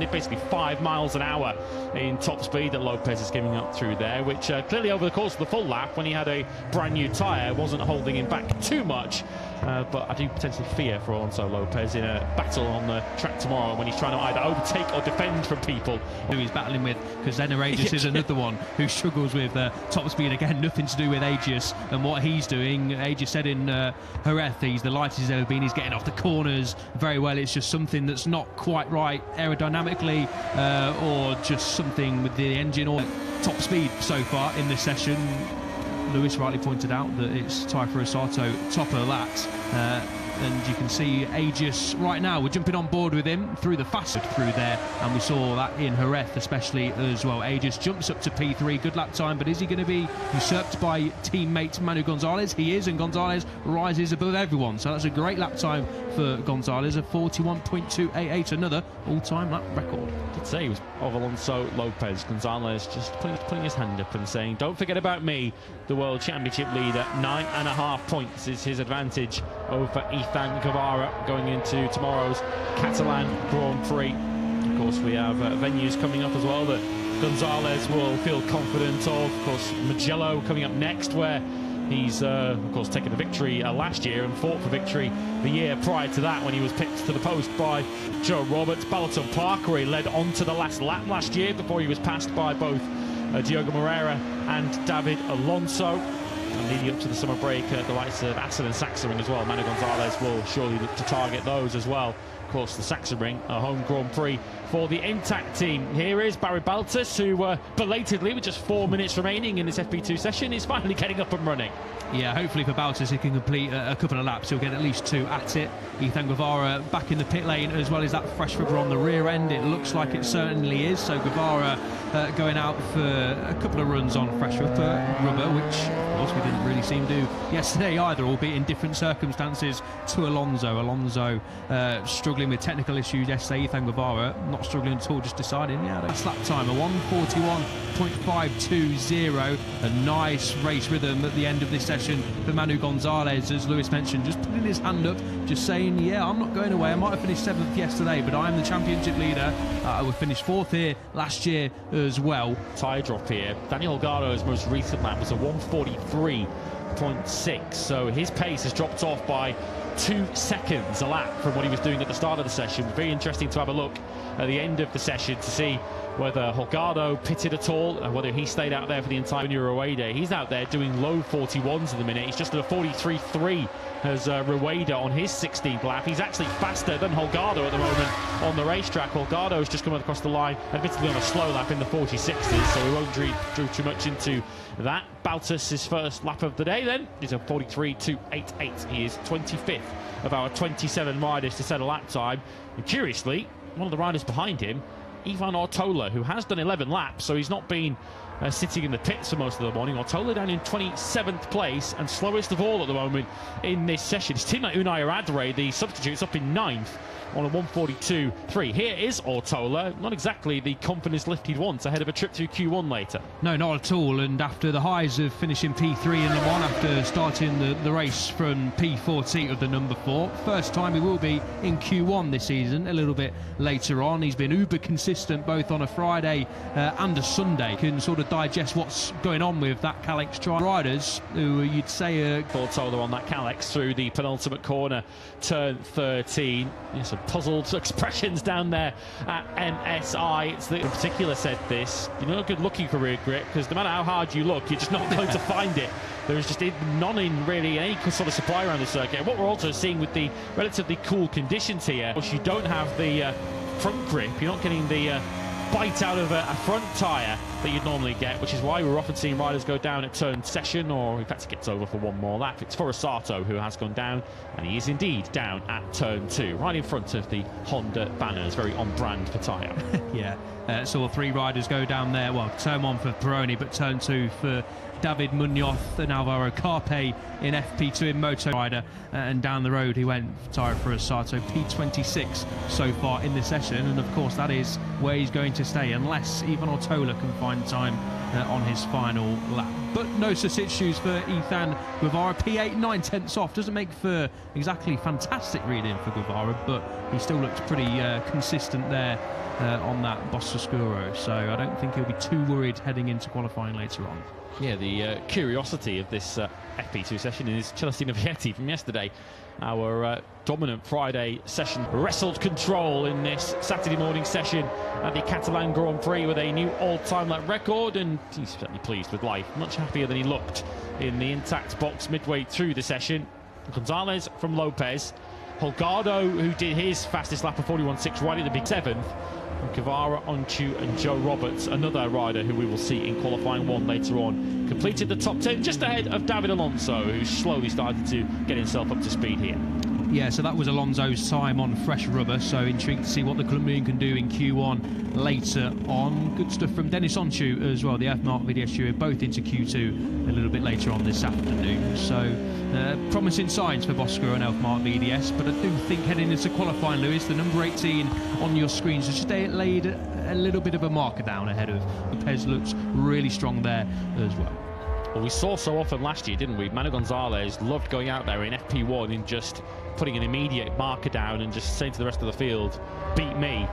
basically 5 miles an hour in top speed that Lopez is giving up through there, which clearly over the course of the full lap, when he had a brand new tyre, wasn't holding him back too much. But I do potentially fear for Alonso Lopez in a battle on the track tomorrow when he's trying to either overtake or defend from people. Who he's battling with, because then Aegis is another one who struggles with top speed. Again, nothing to do with Aegis and what he's doing. Aegis said in Jerez, he's the lightest he's ever been. He's getting off the corners very well. It's just something that's not quite right aerodynamically, or just something with the engine or top speed so far in this session. Lewis rightly pointed out that it's Taifur Osato top of that. And you can see Aegis right now, we're jumping on board with him through the fast through there, and we saw that in Jerez especially as well. Aegis jumps up to P3, good lap time, but is he going to be usurped by teammate Manu Gonzalez? He is, and Gonzalez rises above everyone, so that's a great lap time for Gonzalez, a 41.288, another all-time lap record. I did say he was of Alonso Lopez. Gonzalez just putting his hand up and saying, don't forget about me, the World Championship leader. 9.5 points is his advantage over Ethan Guevara going into tomorrow's Catalan Grand Prix. Of course, we have venues coming up as well that Gonzalez will feel confident of. Of course, Mugello coming up next, where he's, of course, taken the victory last year and fought for victory the year prior to that when he was picked to the post by Joe Roberts. Balton Park, where he led on to the last lap last year before he was passed by both Diogo Moreira and David Alonso. And leading up to the summer break, the likes of Assen and Sachsenring as well. Manu Gonzalez will surely look to target those as well. Of course, the Sachsenring, a home Grand Prix for the Intact team. Here is Barry Baltus, who belatedly, with just 4 minutes remaining in this FP2 session, is finally getting up and running. Yeah, hopefully for Baltus he can complete a couple of laps. He'll get at least 2 at it. Ethan Guevara back in the pit lane, as well as that fresh rubber on the rear end. It looks like it certainly is. So Guevara going out for a couple of runs on fresh rubber, which of course we didn't really see him do yesterday either, albeit in different circumstances to Alonso. Alonso struggling with technical issues yesterday. Ethan Guevara not struggling at all, just deciding, yeah, that's lap time, a 1:41.520. A nice race rhythm at the end of this session for Manu Gonzalez, as Lewis mentioned, just putting his hand up, just saying, yeah, I'm not going away. I might have finished 7th yesterday, but I am the championship leader. I would finish 4th here last year as well. Tyre drop here. Daniel Holgado's most recent lap was a 1:43.6, so his pace has dropped off by 2 seconds a lap from what he was doing at the start of the session. Very interesting to have a look at the end of the session to see whether Holgado pitted at all, and whether he stayed out there for the entire Rueda. He's out there doing low 41s at the minute. He's just at a 43.3 as Rueda on his 16th lap. He's actually faster than Holgado at the moment on the racetrack. Holgado's just come across the line, admittedly on a slow lap in the 46s, so we won't drew too much into that. Baltus' first lap of the day then is a 43.288. He is 25th of our 27 riders to set a lap time. And curiously, one of the riders behind him, Ivan Ortola, who has done 11 laps, so he's not been sitting in the pits for most of the morning. Ortola down in 27th place and slowest of all at the moment in this session. His teammate Unai Radre, the substitute's up in 9th on a 1:42.3. Here is Ortola, not exactly the confidence lift he'd want ahead of a trip through Q1 later. No, not at all, and after the highs of finishing P3 in the 1, after starting the race from P14 of the number 4, first time he will be in Q1 this season, a little bit later on. He's been uber consistent both on a Friday and a Sunday. Can sort of digest what's going on with that Calex Tri riders, who you'd say Ortola on that Calex through the penultimate corner, turn 13. Some puzzled expressions down there at MSI. It's the, in particular said this, you're not good looking for rear grip, because no matter how hard you look, you're just not going to find it. There is just none in really any sort of supply around the circuit. And what we're also seeing with the relatively cool conditions here, of course, you don't have the front grip. You're not getting the bite out of a front tyre that you'd normally get, which is why we're often seeing riders go down at turn session, or in fact it gets over for one more lap. It's for Osato, who has gone down, and he is indeed down at turn 2, right in front of the Honda banners, very on brand for tyre. Yeah, saw 3 riders go down there. Well, turn 1 for Peroni, but turn 2 for David Munoz and Alvaro Carpe in FP2 in Moto Rider, and down the road he went Taifur Osato, P26 so far in the session, and of course that is where he's going to stay unless Ivan Ortola can find qualifying time on his final lap. But no such issues for Ethan Guevara. P8, 9/10 off. Doesn't make for exactly fantastic reading for Guevara, but he still looks pretty consistent there on that Boscoscuro. So I don't think he'll be too worried heading into qualifying later on. Yeah, the curiosity of this FP2 session is Celestino Vietti from yesterday. Our dominant Friday session wrestled control in this Saturday morning session at the Catalan Grand Prix with a new all-time lap record, and he's certainly pleased with life. Much happier than he looked in the intact box midway through the session. Gonzalez from Lopez, Holgado, who did his fastest lap of 41.6 right at the big 7th, and Guevara, Onchu and Joe Roberts, another rider who we will see in qualifying 1 later on, completed the top 10 just ahead of David Alonso, who slowly started to get himself up to speed here. Yeah, so that was Alonso's time on fresh rubber, so intrigued to see what the Colombian can do in Q1 later on. Good stuff from Dennis Onchu as well, the F-Mark VDS both into Q2 a little bit later on this afternoon. So promising signs for Bosco and F-Mark VDS, but I do think heading into qualifying, Lewis, the number 18 on your screens has just laid a little bit of a marker down ahead of Lopez. Looks really strong there as well. Well, we saw so often last year, didn't we? Manu Gonzalez loved going out there in FP1 and just putting an immediate marker down and just saying to the rest of the field, beat me.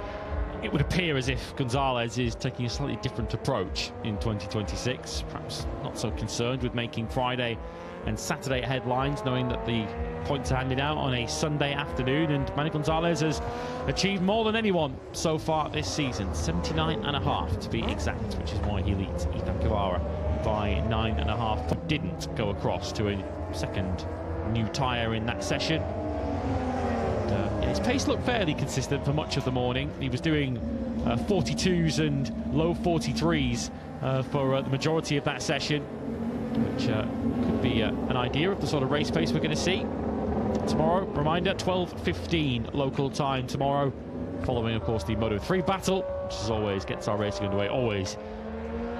It would appear as if Gonzalez is taking a slightly different approach in 2026, perhaps not so concerned with making Friday and Saturday headlines, knowing that the points are handed out on a Sunday afternoon, and Manu Gonzalez has achieved more than anyone so far this season, 79.5 to be exact, which is why he leads Ethan Guevara by 9.5. Didn't go across to a second new tyre in that session. And, his pace looked fairly consistent for much of the morning. He was doing 42s and low 43s for the majority of that session, which could be an idea of the sort of race pace we're going to see tomorrow. Reminder, 12:15 local time tomorrow, following, of course, the Moto3 battle, which as always gets our racing underway. Always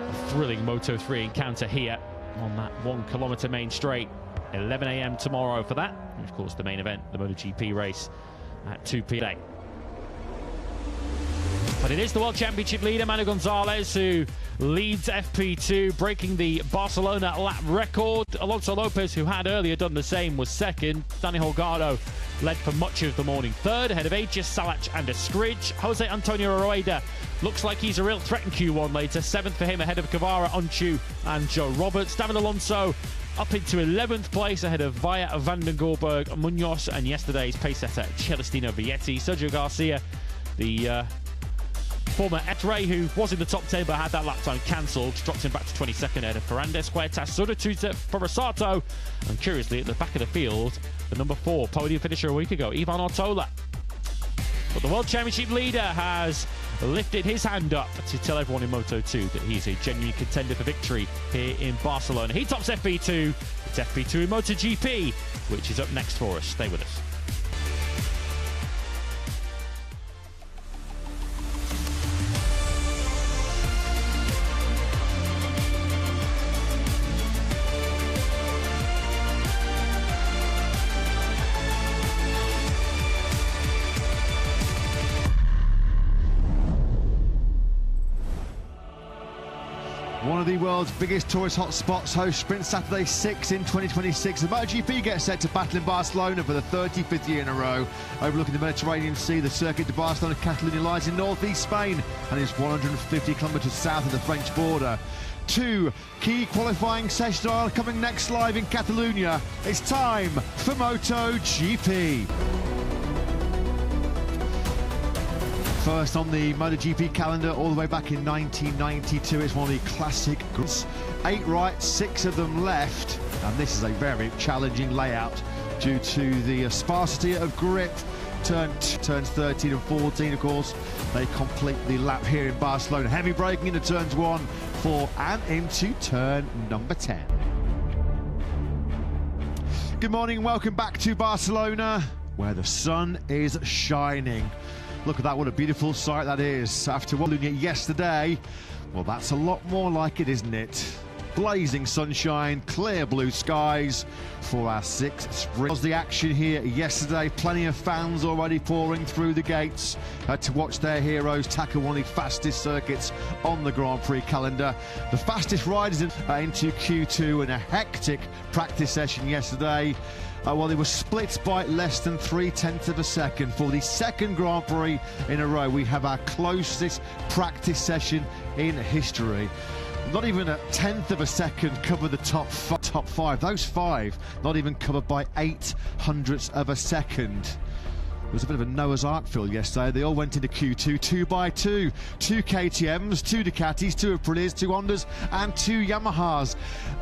a thrilling Moto3 encounter here on that 1 kilometre main straight. 11 a.m. tomorrow for that, and of course the main event, the MotoGP race at 2 p.m. But it is the World Championship leader, Manu Gonzalez, who leads FP2, breaking the Barcelona lap record. Alonso Lopez, who had earlier done the same, was second. Dani Holgado led for much of the morning third, ahead of Aegis, Salach and Escridge. Jose Antonio Rueda looks like he's a real threat in Q1 later. 7th for him, ahead of Guevara, Onchu and Joe Roberts. David Alonso up into 11th place, ahead of Vaya, Vandengourberg, Munoz, and yesterday's pace setter Celestino Vietti. Sergio Garcia, the former Etre, who was in the top 10 but had that lap time cancelled, drops him back to 22nd ahead of Ferrandes, Huertas, Surutuza for Rosato, and curiously at the back of the field, the number 4 podium finisher a week ago, Ivan Ortola. But the World Championship leader has lifted his hand up to tell everyone in Moto2 that he's a genuine contender for victory here in Barcelona. He tops FP2. It's FP2 in MotoGP, which is up next for us. Stay with us. One of the world's biggest tourist hotspots hosts Sprint Saturday 6 in 2026. The MotoGP gets set to battle in Barcelona for the 35th year in a row. Overlooking the Mediterranean Sea, the Circuit de Barcelona Catalunya lies in northeast Spain and is 150 kilometres south of the French border. 2 key qualifying sessions are coming next live in Catalunya. It's time for MotoGP. First on the MotoGP calendar, all the way back in 1992, it's one of the classic groups. 8 right, 6 of them left, and this is a very challenging layout due to the sparsity of grip. Turns 13 and 14, of course. They complete the lap here in Barcelona. Heavy braking into turns 1, 4, and into turn number 10. Good morning, welcome back to Barcelona, where the sun is shining. Look at that, what a beautiful sight that is. After what we looked at yesterday, well, that's a lot more like it, isn't it? blazing sunshine, clear blue skies for our sixth sprint. Was the action here yesterday? Plenty of fans already pouring through the gates to watch their heroes tackle one of the fastest circuits on the Grand Prix calendar. The fastest riders into Q2 in a hectic practice session yesterday. Well, they were split by less than 0.3 of a second. For the second Grand Prix in a row, we have our closest practice session in history. Not even a 1/10 of a second covered the top five. Those five not even covered by 0.08 of a second. It was a bit of a Noah's Ark field yesterday. They all went into Q2 2 by 2. 2 KTMs, 2 Ducatis, 2 Aprilias, 2 Hondas and 2 Yamahas.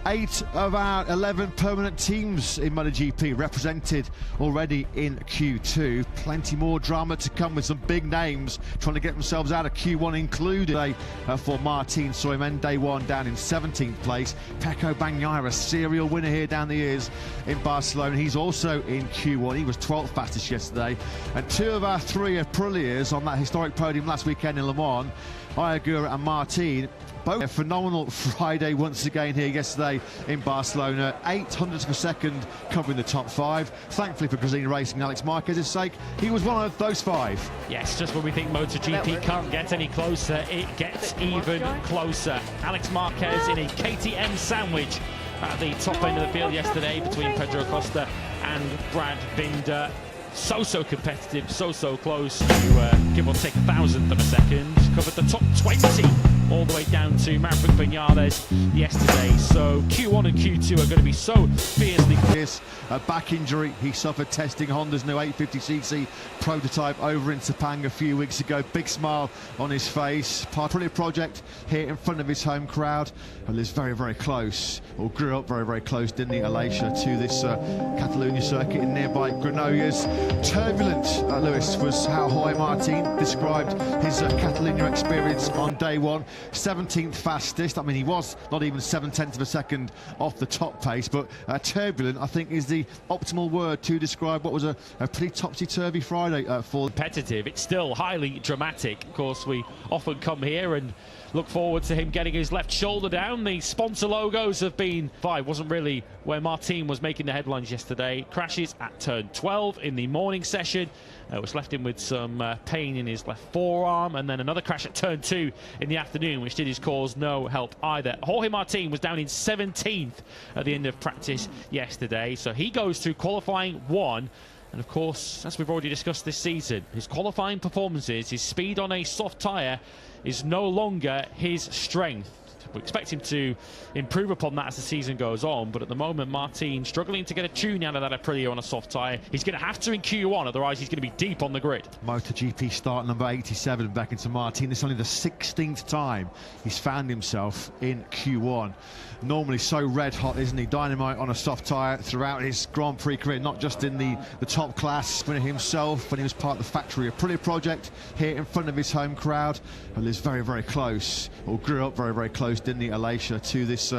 8 of our 11 permanent teams in MotoGP represented already in Q2. Plenty more drama to come with some big names trying to get themselves out of Q1 included. For Martin Soymen, day one down in 17th place. Pecco Bagnaia, a serial winner here down the years in Barcelona. He's also in Q1. He was 12th fastest yesterday. And 2 of our 3 Aprilias on that historic podium last weekend in Le Mans, Ayagura and Martin, both a phenomenal Friday once again here yesterday in Barcelona. 0.08 of a second covering the top 5. Thankfully for Brazilian Racing and Alex Marquez's sake, he was one of those 5. Yes, just when we think MotoGP can't get any closer, it gets even closer. Alex Marquez in a KTM sandwich at the top end of the field yesterday between Pedro Acosta and Brad Binder. So competitive, so close to give or take 1/1000 of a second. Covered the top 20 all the way down to Maverick Vinales yesterday. So Q1 and Q2 are going to be so fiercely. A back injury he suffered testing Honda's new 850cc prototype over in Sepang a few weeks ago. Big smile on his face. Part of a project here in front of his home crowd. And lives very close, or grew up very close, didn't he, Alicia, to this Catalonia circuit in nearby Granollers. Turbulent, Lewis, was how Jorge Martin described his Catalonia experience on day one. 17th fastest. I mean, he was not even 0.7 of a second off the top pace, but turbulent, I think, is the optimal word to describe what was a pretty topsy-turvy Friday for competitive. It's still highly dramatic. Of course, we often come here and look forward to him getting his left shoulder down. The sponsor logos have been wasn't really where Martin was making the headlines yesterday. Crashes at turn 12 in the morning session, which left him with some pain in his left forearm, and then another crash at turn 2 in the afternoon, which did his cause no help either. Jorge Martin was down in 17th at the end of practice yesterday, so he goes through qualifying 1. And of course, as we've already discussed this season, his qualifying performances, his speed on a soft tyre is no longer his strength. We expect him to improve upon that as the season goes on, but at the moment Martin struggling to get a tune out of that Aprilia on a soft tyre. He's going to have to in Q1, otherwise he's going to be deep on the grid. MotoGP start number 87 back into Martin. This is only the 16th time he's found himself in Q1. Normally so red hot, isn't he? Dynamite on a soft tyre throughout his Grand Prix career, not just in the top class. Winner himself when he was part of the factory Aprilia project here in front of his home crowd. And lives very close, or grew up very close, didn't he, Alicia, to this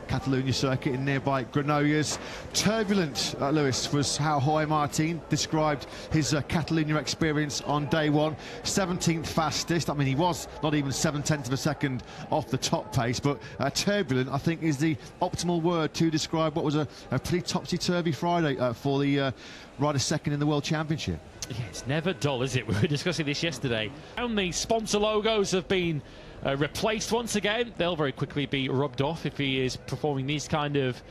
Catalonia circuit in nearby Granollers. Turbulent, Lewis, was how Jorge Martin described his Catalonia experience on day one. 17th fastest. I mean, he was not even 0.7 of a second off the top pace, but turbulent, I think, is the optimal word to describe what was a pretty topsy-turvy Friday for the rider second in the World Championship. Yeah, it's never dull, is it? We were discussing this yesterday. And the sponsor logos have been replaced once again. They'll very quickly be rubbed off if he is performing these kind of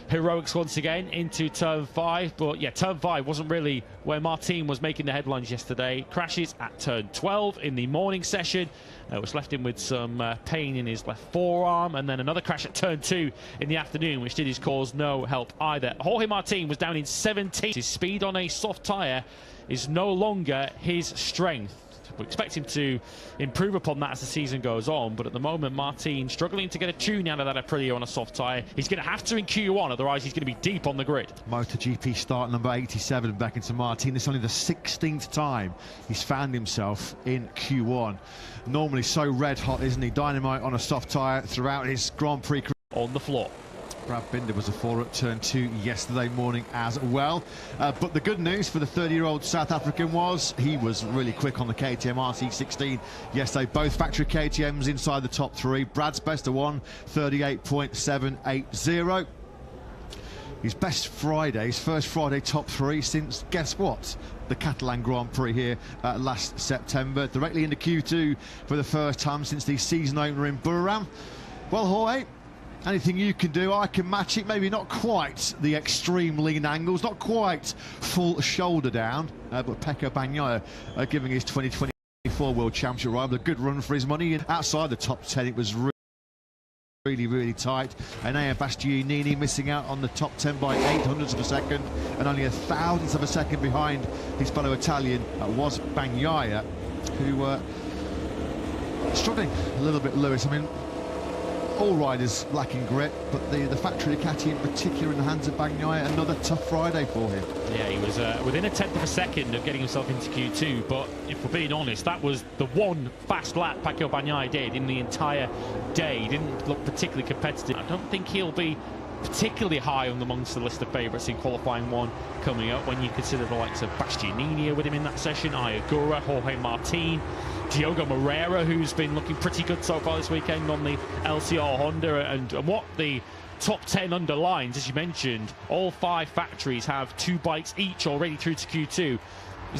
heroics once again into turn 5. But yeah, turn 5 wasn't really where Martin was making the headlines yesterday. Crashes at turn 12 in the morning session, which left him with some pain in his left forearm, and then another crash at turn 2 in the afternoon, which did his cause no help either. Jorge Martin was down in 17th. His speed on a soft tyre is no longer his strength. We expect him to improve upon that as the season goes on, but at the moment Martin struggling to get a tune out of that Aprilia on a soft tyre. He's going to have to in Q1, otherwise he's going to be deep on the grid. MotoGP start number 87 back into Martin. This is only the 16th time he's found himself in Q1. Normally so red hot, isn't he? Dynamite on a soft tyre throughout his Grand Prix career. On the floor. Brad Binder was a 4 at turn 2 yesterday morning as well. But the good news for the 30-year-old South African was he was really quick on the KTM RC16 yesterday. Both factory KTMs inside the top 3. Brad's best of 1:38.780. His best Friday, his first Friday top 3 since, guess what? The Catalan Grand Prix here last September. Directly into Q2 for the first time since the season opener in Buriram. Well, Jorge, anything you can do, I can match it. Maybe not quite the extreme lean angles, not quite full shoulder down, but Pecco Bagnaia giving his 2024 World Championship rival a good run for his money. And outside the top 10, it was really tight. And Bastianini missing out on the top 10 by 0.08 of a second, and only 0.000 of a second behind his fellow Italian was Bagnaia, who struggling a little bit, Lewis. I mean, all riders lacking grit, but the factory Ducati in particular in the hands of Bagnaia, another tough Friday for him. Yeah, he was within 1/10 of a second of getting himself into Q2, but if we're being honest, that was the one fast lap Pecco Bagnaia did in the entire day. He didn't look particularly competitive. I don't think he'll be particularly high on amongst the list of favourites in qualifying 1 coming up, when you consider the likes of Bastianini with him in that session, Ayagura, Jorge Martin, Diogo Moreira, who's been looking pretty good so far this weekend on the LCR Honda. And what the top 10 underlines, as you mentioned, all 5 factories have 2 bikes each already through to Q2.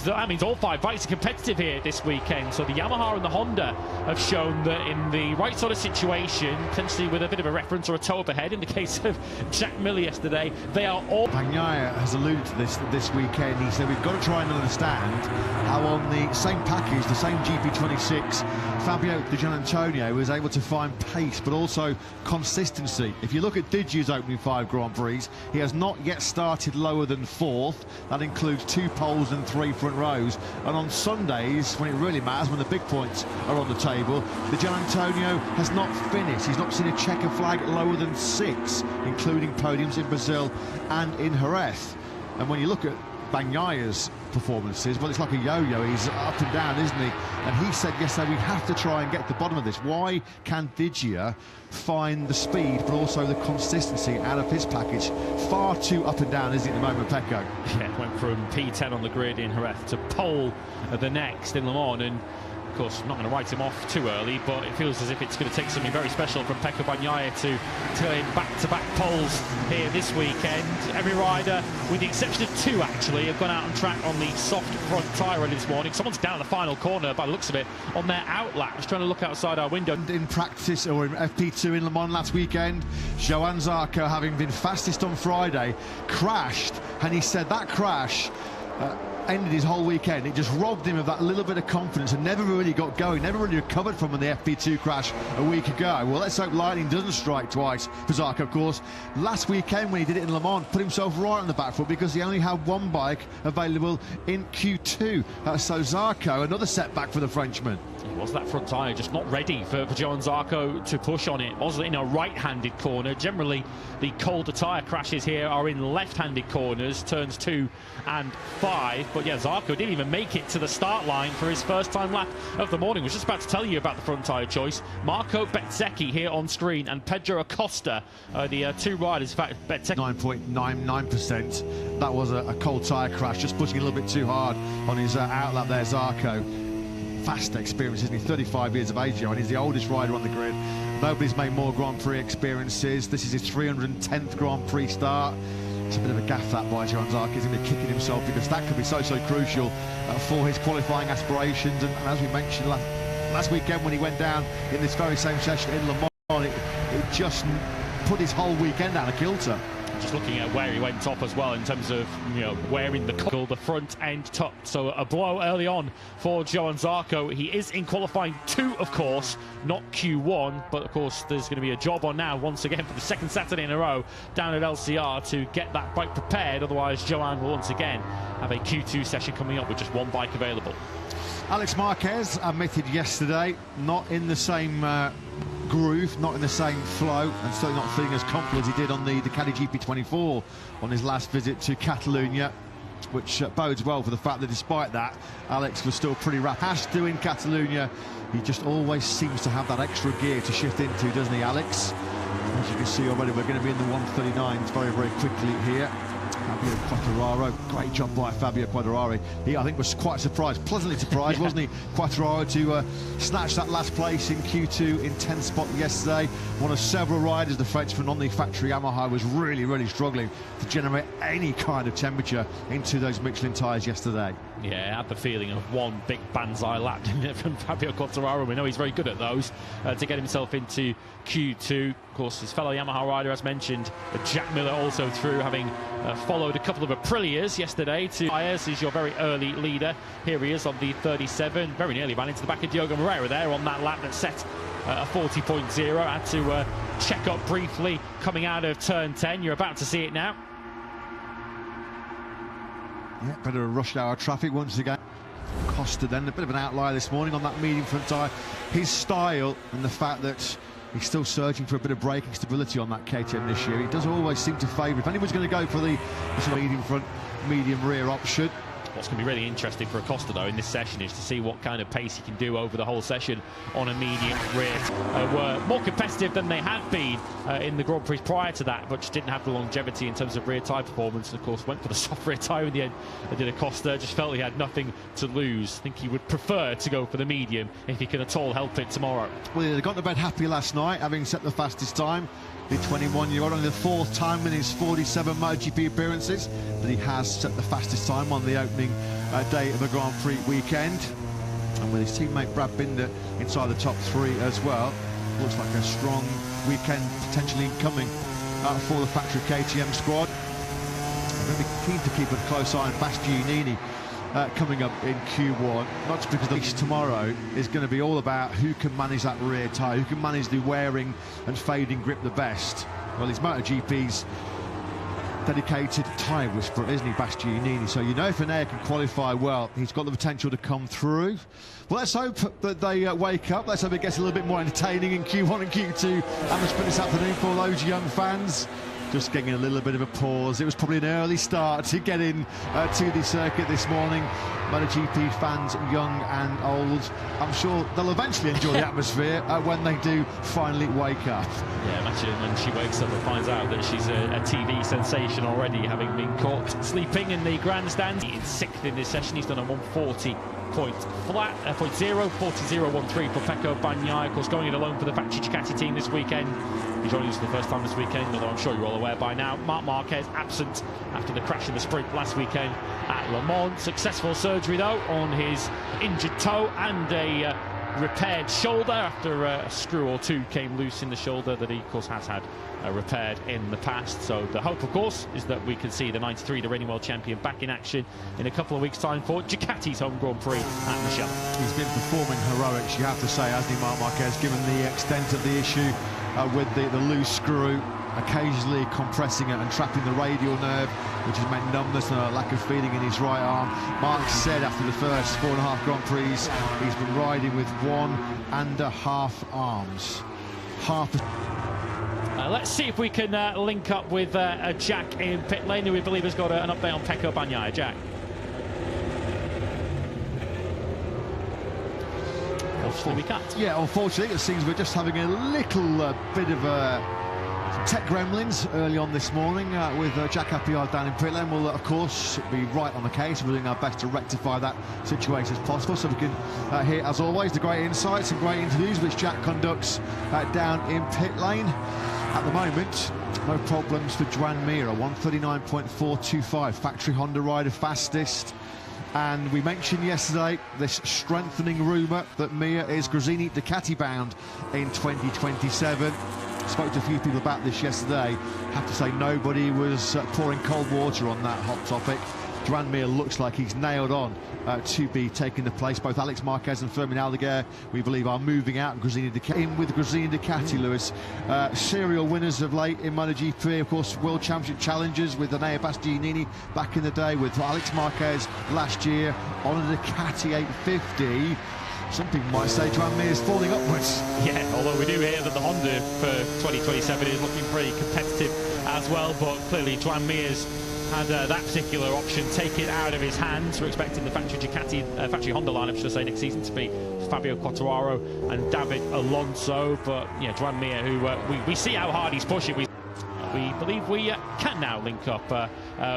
That means all 5 bikes are competitive here this weekend. So the Yamaha and the Honda have shown that in the right sort of situation, potentially with a bit of a reference or a toe up ahead in the case of Jack Miller yesterday, they are all... Bagnaia has alluded to this weekend. He said we've got to try and understand how on the same package, the same GP26, Fabio Di Giannantonio was able to find pace but also consistency. If you look at Digi's opening 5 Grand Prix, he has not yet started lower than 4th. That includes 2 poles and 3 front rows. And on Sundays, when it really matters, when the big points are on the table, Di Giannantonio has not finished. He's not seen a checker flag lower than 6, including podiums in Brazil and in Jerez. And when you look at Bagnaia's performances, well, it's like a yo-yo. He's up and down, isn't he? And he said yesterday, we have to try and get to the bottom of this. Why can Digia find the speed but also the consistency out of his package? Far too up and down, isn't it, at the moment, Pecco? Yeah, went from P10 on the grid in Jerez to pole the next in Le Mans, and of course, I'm not going to write him off too early, but it feels as if it's going to take something very special from Pecco Bagnaia to turn back-to-back poles here this weekend. Every rider, with the exception of 2 actually, have gone out on track on the soft front tyre this morning. Someone's down the final corner, by the looks of it, on their outlap. Just trying to look outside our window. In practice, or in FP2 in Le Mans last weekend, Joan Zarco, having been fastest on Friday, crashed, and he said that crash ended his whole weekend. It just robbed him of that little bit of confidence and never really got going, never really recovered from the FP2 crash a week ago. Well, let's hope lightning doesn't strike twice for Zarco, of course. Last weekend when he did it in Le Mans, put himself right on the back foot because he only had 1 bike available in Q2. So Zarco, another setback for the Frenchman. It was that front tyre just not ready for Joan Zarco to push on it. Was in a right-handed corner. Generally, the colder tyre crashes here are in left-handed corners, turns 2 and 5. But yeah, Zarco didn't even make it to the start line for his first time lap of the morning. I was just about to tell you about the front tyre choice. Marco Bezzecchi here on screen and Pedro Acosta, the 2 riders. In fact, Bezzecchi 9.99%. That was a cold tyre crash, just pushing a little bit too hard on his outlap there, Zarco. Vast experience, isn't he? 35 years of age, and he's the oldest rider on the grid. Nobody's made more Grand Prix experiences. This is his 310th Grand Prix start. It's a bit of a gaff that by Joan Zarco. He's going to be kicking himself because that could be so crucial for his qualifying aspirations. And as we mentioned last weekend when he went down in this very same session in Le Mans, it just put his whole weekend out of kilter. Just looking at where he went off as well in terms of, you know, wearing the front end top. So a blow early on for Joan Zarco. He is in qualifying 2, of course, not Q1, but of course there's going to be a job on now once again for the 2nd Saturday in a row down at LCR to get that bike prepared. Otherwise, Joan will once again have a Q2 session coming up with just 1 bike available. Alex Marquez admitted yesterday not in the same groove, not in the same flow, and certainly not feeling as confident as he did on the Ducati GP24 on his last visit to Catalonia, which bodes well for the fact that despite that, Alex was still pretty rapid. Has to in Catalonia. He just always seems to have that extra gear to shift into, doesn't he, Alex? As you can see already, we're going to be in the 139s very, very quickly here. Fabio Quartararo, great job by Fabio Quartararo. He, I think, was quite surprised, pleasantly surprised, yeah. wasn't he? Quartararo to snatch that last place in Q2 in 10th spot yesterday. One of several riders, the Frenchman on the factory Yamaha, was really, really struggling to generate any kind of temperature into those Michelin tyres yesterday. Yeah, I had the feeling of one big banzai lap from Fabio Quartararo. We know he's very good at those to get himself into Q2. Of course, his fellow Yamaha rider, as mentioned, Jack Miller also through, having followed a couple of Aprilias yesterday. To Ayers is your very early leader. Here he is on the 37, very nearly ran into the back of Diogo Moreira there on that lap that set a 40.0. Had to check up briefly coming out of turn 10. You're about to see it now. Yeah, bit of a rush hour traffic once again. Costa then, a bit of an outlier this morning on that medium front tyre. His style and the fact that he's still searching for a bit of braking stability on that KTM this year. He does always seem to favour, if anyone's going to go for the medium front, medium rear option. What's going to be really interesting for Acosta, though, in this session is to see what kind of pace he can do over the whole session on a medium rear. Were more competitive than they had been in the Grand Prix prior to that, but just didn't have the longevity in terms of rear tyre performance. And, of course, went for the soft rear tyre in the end. Did Acosta, just felt he had nothing to lose. I think he would prefer to go for the medium if he can at all help it tomorrow. Well, they got to bed happy last night, having set the fastest time. The 21-year-old, only the fourth time in his 47 MotoGP appearances that he has set the fastest time on the opening day of the Grand Prix weekend. And with his teammate Brad Binder inside the top three as well, looks like a strong weekend potentially coming for the factory KTM squad. I'm going to be keen to keep a close eye on Bastianini coming up in Q1, not just because the race tomorrow is going to be all about who can manage that rear tyre, who can manage the wearing and fading grip the best. Well, his MotoGP's dedicated tyre whisperer, isn't he, Bastianini? So you know if Enea can qualify well, he's got the potential to come through. Well, let's hope that they wake up. Let's hope it gets a little bit more entertaining in Q1 and Q2 and the sprint this afternoon for those young fans. Just getting a little bit of a pause. It was probably an early start to get in to the circuit this morning. MotoGP fans, young and old, I'm sure they'll eventually enjoy the atmosphere when they do finally wake up. Yeah, imagine when she wakes up and finds out that she's a TV sensation already, having been caught sleeping in the grandstand. He's sixth in this session. He's done a 140 point flat, 40.13 for Pecco Bagnaia, of course, going in alone for the factory Ducati team this weekend. He's joining us for the first time this weekend, although I'm sure you're all aware by now. Marc Marquez absent after the crash in the sprint last weekend at Le Mans. Successful surgery, though, on his injured toe and a repaired shoulder after a screw or two came loose in the shoulder that he, of course, has had repaired in the past. So the hope, of course, is that we can see the 93, the reigning world champion, back in action in a couple of weeks' time for Ducati's home Grand Prix at Michel. He's been performing heroics, you have to say, hasn't he, Marc Marquez, given the extent of the issue with the loose screw, occasionally compressing it and trapping the radial nerve, which has meant numbness and a lack of feeling in his right arm. Mark said after the first 4.5 Grand Prix, he's been riding with 1.5 arms. Let's see if we can link up with Jack in pit lane, who we believe has got an update on Pecco Bagnaia. Jack. Unfortunately, we can't. Yeah, unfortunately, it seems we're just having a little bit of tech gremlins early on this morning with Jack Appleyard down in pit lane. We'll, of course, be right on the case. We're doing our best to rectify that situation as possible, so we can hear, as always, the great insights and great interviews which Jack conducts down in pit lane. At the moment, no problems for Joan Mir, 139.425, factory Honda rider fastest. And we mentioned yesterday this strengthening rumour that Mir is Gresini Ducati bound in 2027. Spoke to a few people about this yesterday. Have to say nobody was pouring cold water on that hot topic. Joan Mir looks like he's nailed on to be taking the place. Both Alex Marquez and Fermin Aldeguer, we believe, are moving out of Gresini Ducati. In with Gresini Ducati, Lewis. Serial winners of late in MotoGP, of course, World Championship challengers with Enea Bastianini back in the day, with Alex Marquez last year on a Ducati 850. Some people might say Joan Mir is falling upwards. Yeah, although we do hear that the Honda for 2027 is looking pretty competitive as well, but clearly Joan Mir's had that particular option taken out of his hands. We're expecting the factory Honda lineup, should I say, next season to be Fabio Quartararo and David Alonso. But yeah, Joan Mir, who we see how hard he's pushing. We believe we can now link up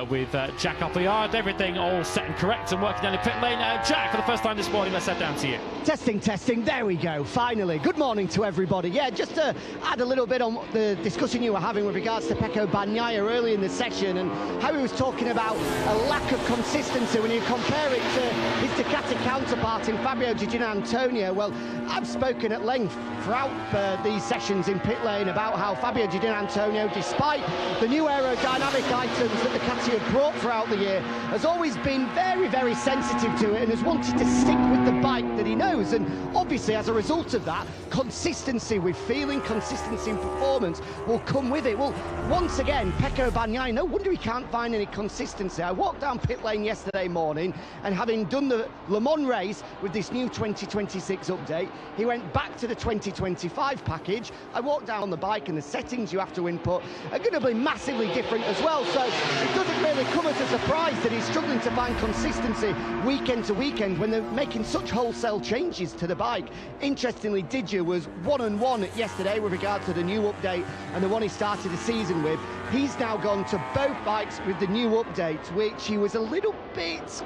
with Jack Appleyard. Everything all set and correct and working down the pit lane. Jack, for the first time this morning, let's head down to you. Testing, there we go, finally. Good morning to everybody. Yeah, just to add a little bit on the discussion you were having with regards to Pecco Bagnaia early in the session and how he was talking about a lack of consistency when you compare it to his Ducati counterpart in Fabio Di Giannantonio. Well, I've spoken at length throughout these sessions in pit lane about how Fabio Di Giannantonio, despite the new aerodynamic items that Ducati have brought throughout the year, has always been very, very sensitive to it and has wanted to stick with the bike that he knows. And obviously, as a result of that, consistency with feeling, consistency in performance will come with it. Well, once again, Pecco Bagnaia, no wonder he can't find any consistency. I walked down pit lane yesterday morning, and having done the Le Mans race with this new 2026 update, he went back to the 2025 package. I walked down on the bike, and the settings you have to input are going to be massively different as well. So it doesn't really come as a surprise that he's struggling to find consistency weekend to weekend when they're making such wholesale changes to the bike. Interestingly, Digia was 1-1 yesterday with regard to the new update and the one he started the season with. He's now gone to both bikes with the new update, which he was a little bit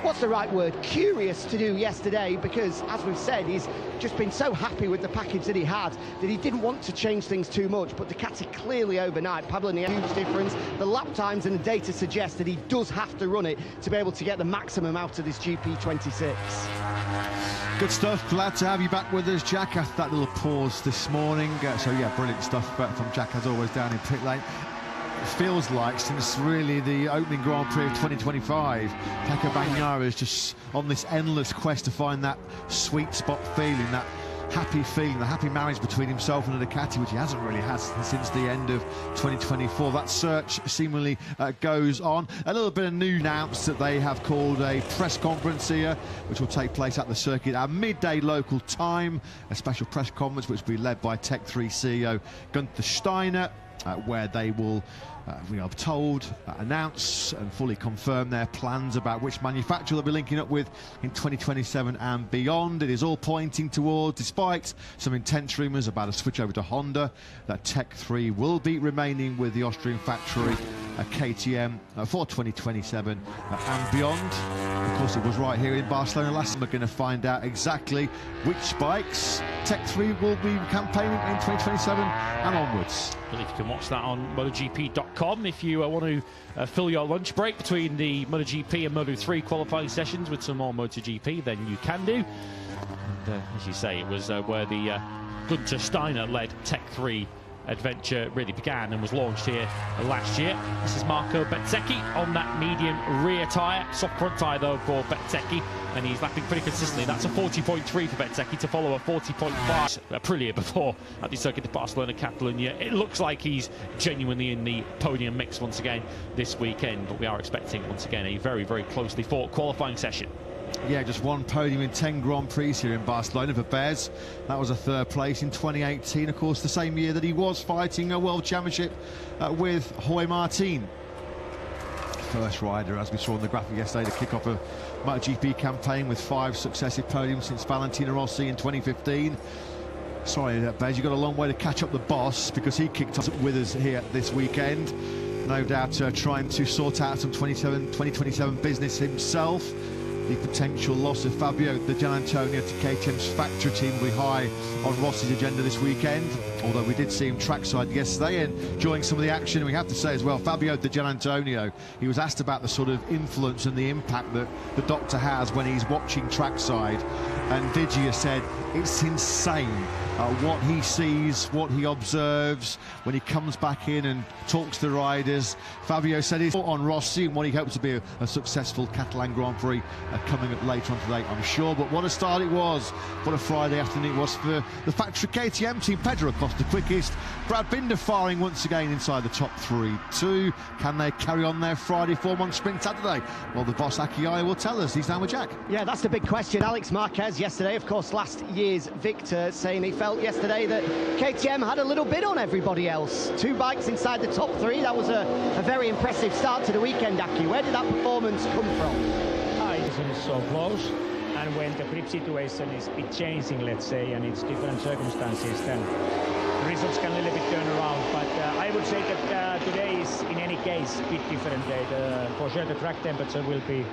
what's the right word, curious to do yesterday, because as we've said, he's just been so happy with the package that he had that he didn't want to change things too much. But Ducati clearly overnight, Pablo, a huge difference. The lap times and the data suggest that he does have to run it to be able to get the maximum out of this GP26. Good stuff. Glad to have you back with us, Jack, after that little pause this morning. So yeah, brilliant stuff from Jack as always down in pit lane. It feels like since really the opening Grand Prix of 2025, Pecco Bagnaia is just on this endless quest to find that sweet spot feeling, that happy feeling, the happy marriage between himself and the Ducati, which he hasn't really had since the end of 2024. That search seemingly goes on. A little bit of news announced that they have called a press conference here, which will take place at the circuit at midday local time. A special press conference which will be led by Tech 3 CEO Gunther Steiner, where they will, we are told, announce and fully confirm their plans about which manufacturer they'll be linking up with in 2027 and beyond. It is all pointing towards, despite some intense rumours about a switch over to Honda, that Tech 3 will be remaining with the Austrian factory KTM for 2027 and beyond. Of course, it was right here in Barcelona last time. We're going to find out exactly which bikes Tech 3 will be campaigning in 2027 and onwards. I believe you can watch that on MotoGP.com if you want to fill your lunch break between the MotoGP and Moto3 qualifying sessions with some more MotoGP, then you can do. And as you say, it was where the Gunther Steiner-led Tech 3 adventure really began and was launched here last year. This is Marco Bezzecchi on that medium rear tyre, soft front tyre though for Bezzecchi, and he's lapping pretty consistently. That's a 40.3 for Bezzecchi to follow a 40.5 Aprilia before at the circuit of Barcelona, Catalunya. It looks like he's genuinely in the podium mix once again this weekend, but we are expecting once again a very, very closely fought qualifying session. Yeah, just one podium in 10 Grand Prix here in Barcelona for Bez. That was a third place in 2018, of course, the same year that he was fighting a World Championship with Jorge Martin. First rider, as we saw in the graphic yesterday, to kick off a MotoGP campaign with 5 successive podiums since Valentino Rossi in 2015. Sorry, Bez, you've got a long way to catch up the boss, because he kicked off with us here this weekend. No doubt trying to sort out some 2027 business himself. The potential loss of Fabio Di Giannantonio to KTM's factory team will be high on Rossi's agenda this weekend, although we did see him trackside yesterday enjoying some of the action. We have to say as well, Fabio Di Giannantonio, he was asked about the sort of influence and the impact that the doctor has when he's watching trackside, and Digia said it's insane what he sees, what he observes when he comes back in and talks to the riders. Fabio said he's on Rossi and what he hopes to be a successful Catalan Grand Prix coming up later on today, I'm sure. But what a start it was, what a Friday afternoon it was for the factory KTM team. Pedro Acosta quickest, Brad Binder firing once again inside the top 3 too. Can they carry on their Friday form on Sprint Saturday? Well, the boss Aki will tell us. He's down with Jack. Yeah, that's the big question. Alex Marquez yesterday, of course, last year Here's Victor saying he felt yesterday that KTM had a little bit on everybody else. 2 bikes inside the top 3. That was a very impressive start to the weekend, Aki. Where did that performance come from? It's so close, and when the grip situation is a bit changing, let's say, and it's different circumstances, then the results can a little bit turn around. But I would say that today is, in any case, a bit different day. For sure, the track temperature will be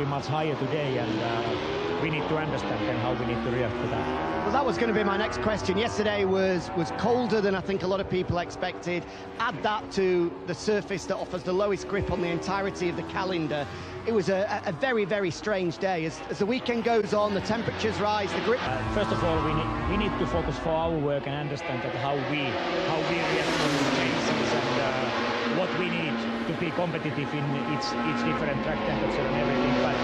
much higher today, and we need to understand then how we need to react to that. Well, that was going to be my next question. Yesterday was colder than I think a lot of people expected. Add that to the surface that offers the lowest grip on the entirety of the calendar. It was a very, very strange day. As the weekend goes on, the temperatures rise, the grip... First of all, we need to focus for our work and understand that how we react to the changes and what we need to be competitive in each different track temperature and everything. But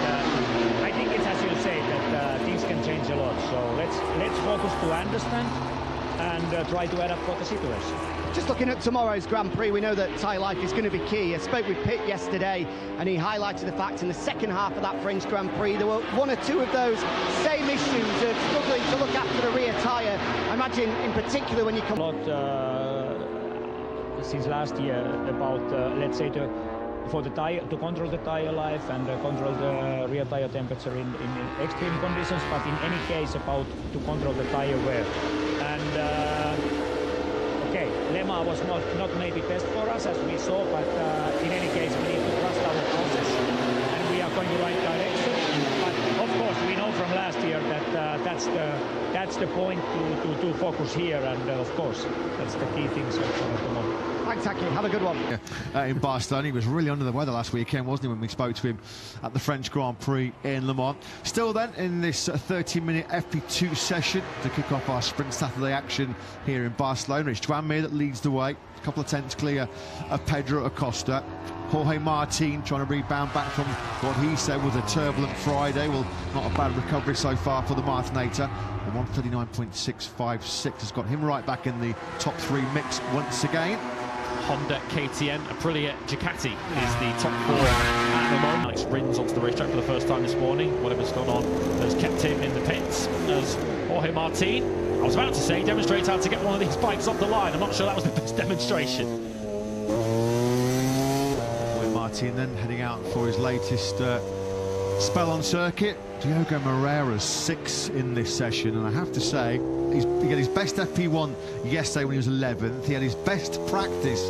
I think it's as you say that things can change a lot. So let's focus to understand and try to adapt for the situation. Just looking at tomorrow's Grand Prix, we know that tyre life is going to be key. I spoke with Pitt yesterday, and he highlighted the fact in the second half of that French Grand Prix, there were 1 or 2 of those same issues of struggling to look after the rear tyre. I imagine, in particular, when you come... A lot since last year about, let's say, for the tire, to control the tyre life and control the rear tyre temperature in extreme conditions, but in any case about to control the tyre wear. And okay, Lemma was not maybe best for us as we saw, but in any case we need to trust our process and we are going the right direction. But of course we know from last year that that's the point to focus here, and of course that's the key things for the moment. Thanks, Aki. Have a good one. In Barcelona, he was really under the weather last weekend, wasn't he, when we spoke to him at the French Grand Prix in Le Mans. Still then, in this 30-minute FP2 session to kick off our Sprint Saturday action here in Barcelona. It's Juan Mir that leads the way, a couple of tenths clear of Pedro Acosta. Jorge Martin trying to rebound back from what he said was a turbulent Friday. Well, not a bad recovery so far for the Martinator. The 139.656 has got him right back in the top 3 mix once again. Honda, KTM, Aprilia, Ducati is the top 4 at the moment. Alex Rins onto the racetrack for the first time this morning. Whatever's gone on has kept him in the pits as Jorge Martin, I was about to say, demonstrates how to get one of these bikes off the line. I'm not sure that was the best demonstration. Jorge Martin then heading out for his latest spell on circuit. Diogo Moreira's 6 in this session, and I have to say, he got his best FP1 yesterday when he was 11th. He had his best practice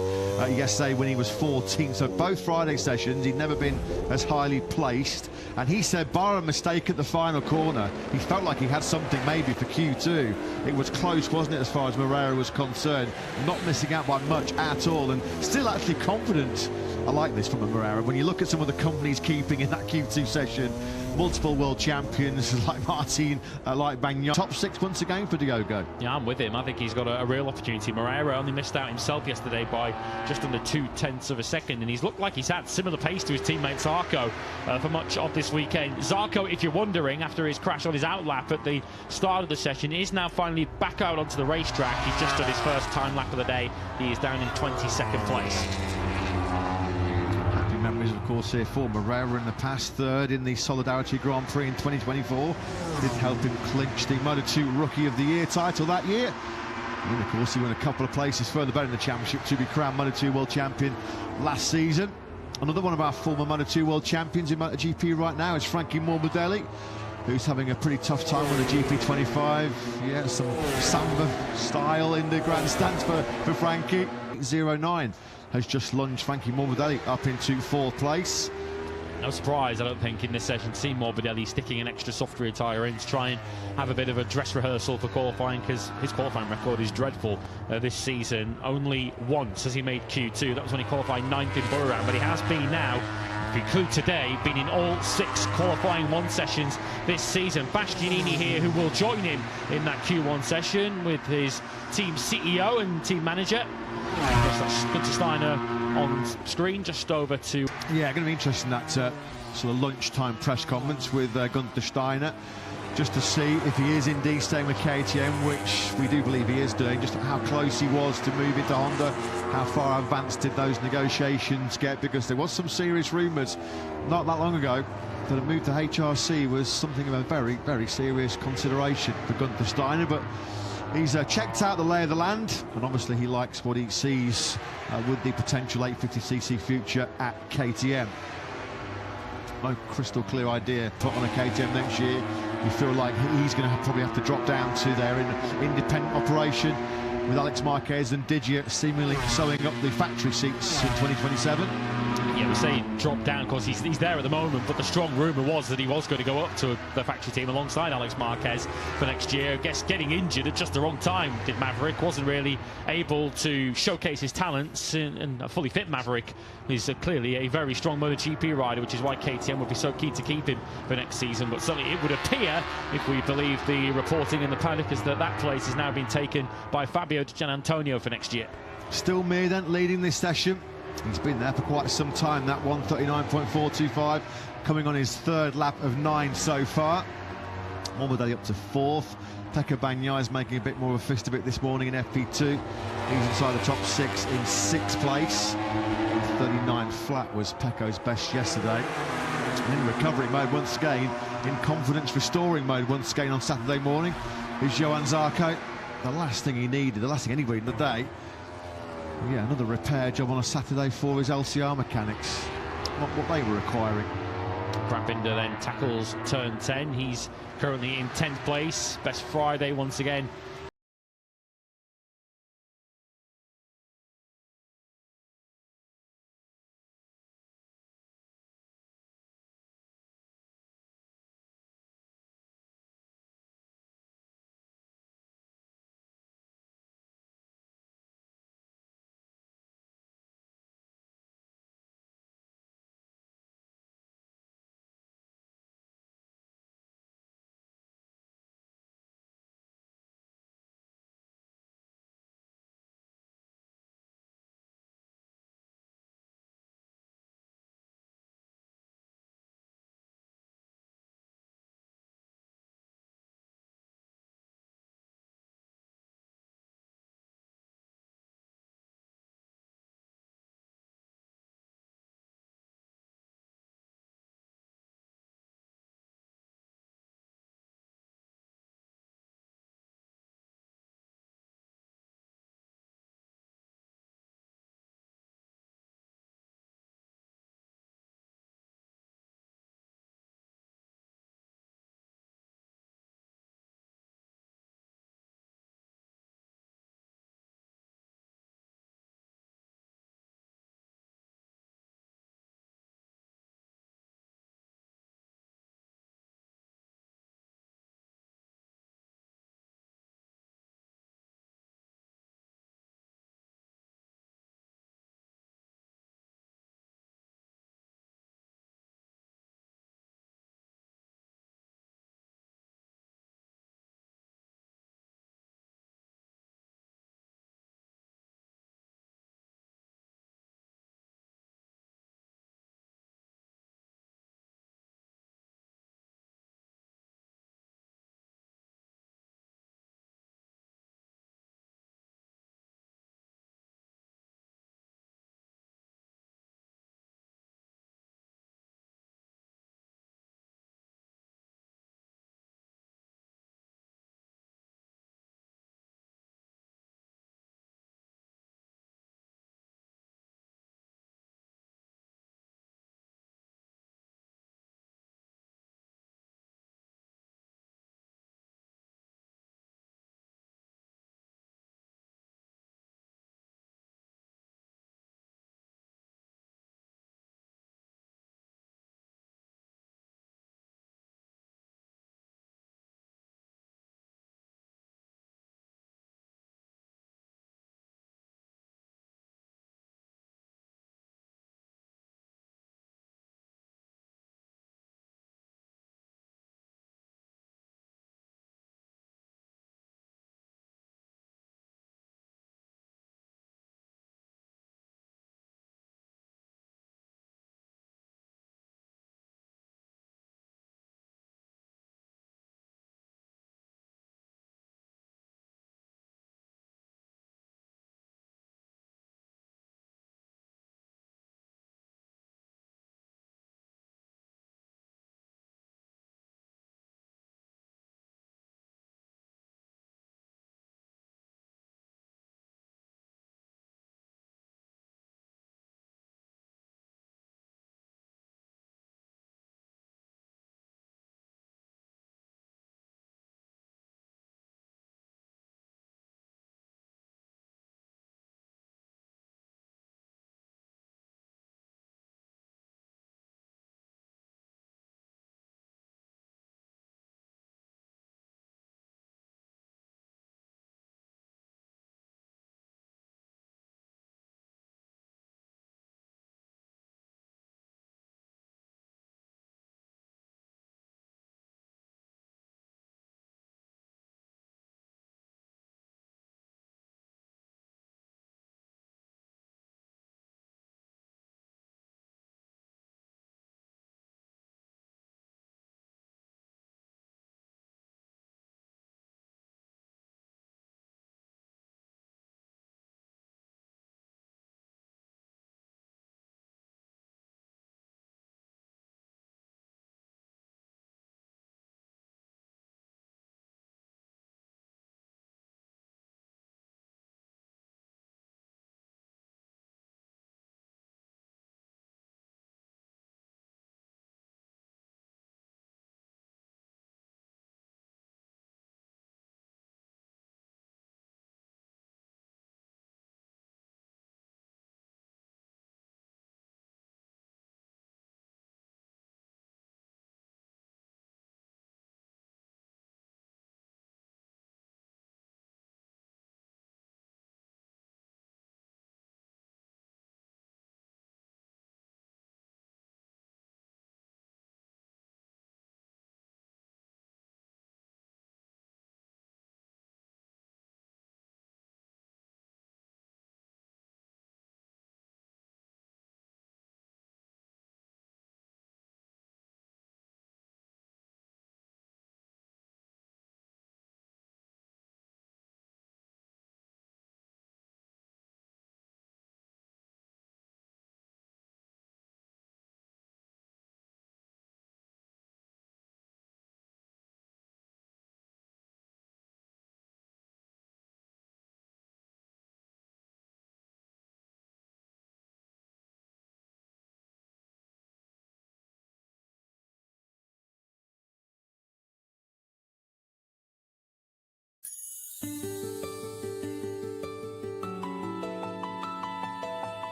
yesterday when he was 14th. So both Friday sessions, he'd never been as highly placed. And he said, bar a mistake at the final corner, he felt like he had something maybe for Q2. It was close, wasn't it, as far as Moreira was concerned? Not missing out by much at all, and still actually confident. I like this from Moreira. When you look at some of the companies keeping in that Q2 session, multiple world champions like Martin, like Bagnaia. Top 6 once again for Diogo. Yeah, I'm with him. I think he's got a real opportunity. Moreira only missed out himself yesterday by just under 0.2 of a second, and he's looked like he's had similar pace to his teammate Zarco for much of this weekend. Zarco, if you're wondering, after his crash on his outlap at the start of the session, is now finally back out onto the racetrack. He's just done his first time lap of the day. He is down in 22nd place. Memories, of course, here for Moreira in the past, 3rd in the Solidarity Grand Prix in 2024. Did help him clinch the Moto2 Rookie of the Year title that year. And of course, he went a couple of places further better in the championship to be crowned Moto2 World Champion last season. Another one of our former Moto2 World Champions in MotoGP right now is Frankie Morbidelli, who's having a pretty tough time with the GP25. Yeah, some samba style in the grandstands for Frankie. 09 has just lunged Frankie Morbidelli up into 4th place. No surprise, I don't think, in this session to see Morbidelli sticking an extra soft rear tyre in to try and have a bit of a dress rehearsal for qualifying, because his qualifying record is dreadful this season. Only once has he made Q2. That was when he qualified 9th in Buriram, but he has been now, if you include today, been in all 6 qualifying 1 sessions this season. Bastianini here, who will join him in that Q1 session with his team CEO and team manager. That's Gunther Steiner on screen, just over to... Yeah, going to be interesting, that sort of lunchtime press conference with Gunther Steiner. just to see if he is indeed staying with KTM, which we do believe he is doing, just how close he was to move into Honda, how far advanced did those negotiations get, because there was some serious rumours not that long ago that a move to HRC was something of a very, very serious consideration for Gunther Steiner, but he's checked out the lay of the land, and obviously he likes what he sees with the potential 850cc future at KTM. No crystal clear idea put on a KTM next year. You feel like he's going to probably have to drop down to their independent operation, with Alex Marquez and Didier seemingly sewing up the factory seats in 2027. Yeah, we say drop down because he's there at the moment, but the strong rumour was that he was going to go up to the factory team alongside Alex Marquez for next year. I guess getting injured at just the wrong time did Maverick, wasn't really able to showcase his talents, and a fully fit Maverick is clearly a very strong MotoGP rider, which is why KTM would be so keen to keep him for next season. But certainly it would appear, if we believe the reporting in the paddock, is that place has now been taken by Fabio Di Gianantonio for next year. Still Mir then leading this session. He's been there for quite some time, that 1:39.425, coming on his third lap of 9 so far. Morbidelli up to 4th. Pecco Bagnaia is making a bit more of a fist of it this morning in FP2. He's inside the top 6 in 6th place. 39 flat was Pecco's best yesterday. And in recovery mode once again, in confidence restoring mode once again on Saturday morning, is Johann Zarco. The last thing he needed, the last thing anybody in the day. Yeah, another repair job on a Saturday for his LCR mechanics. Not what they were requiring. Brad Binder then tackles turn 10. He's currently in 10th place. Best Friday once again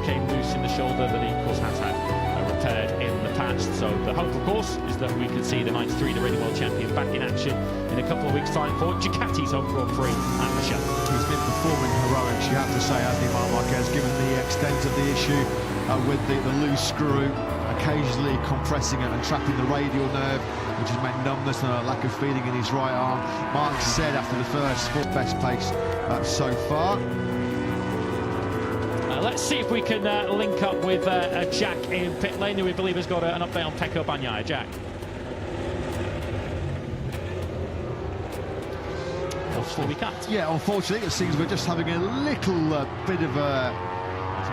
Came loose in the shoulder that he, of course, has had repaired in the past. So the hope, of course, is that we can see the 93, the reigning world champion, back in action in a couple of weeks' time for Ducati's home Grand Prix at Michelle. He's been performing heroics, you have to say, hasn't he, Marc Marquez, given the extent of the issue with the loose screw, occasionally compressing it and trapping the radial nerve, which has meant numbness and a lack of feeling in his right arm. Mark said after the first fourth best pace so far. Let's see if we can link up with Jack in pit lane, who we believe has got an update on Pecco Bagnaia. Jack. Before we cut. Yeah, unfortunately, it seems we're just having a little bit of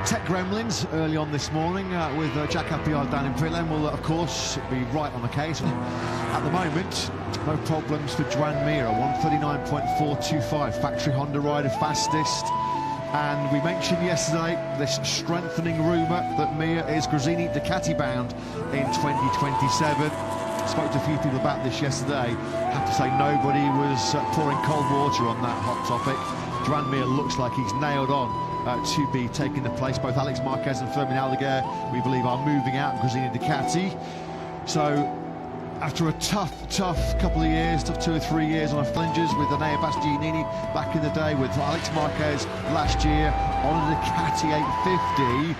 tech gremlins early on this morning with Jack Appleyard down in pit lane. Will, of course, be right on the case. At the moment, no problems for Juan Mir, 139.425, factory Honda rider, fastest. And we mentioned yesterday this strengthening rumour that Mir is Gresini Ducati bound in 2027. Spoke to a few people about this yesterday. Have to say nobody was pouring cold water on that hot topic. Juan Mir looks like he's nailed on to be taking the place. Both Alex Marquez and Fermin Aldeguer, we believe, are moving out of Gresini Ducati. So after a tough couple of years, tough 2 or 3 years on a flinges with Enea Bastianini back in the day, with Alex Marquez last year on a Ducati 850,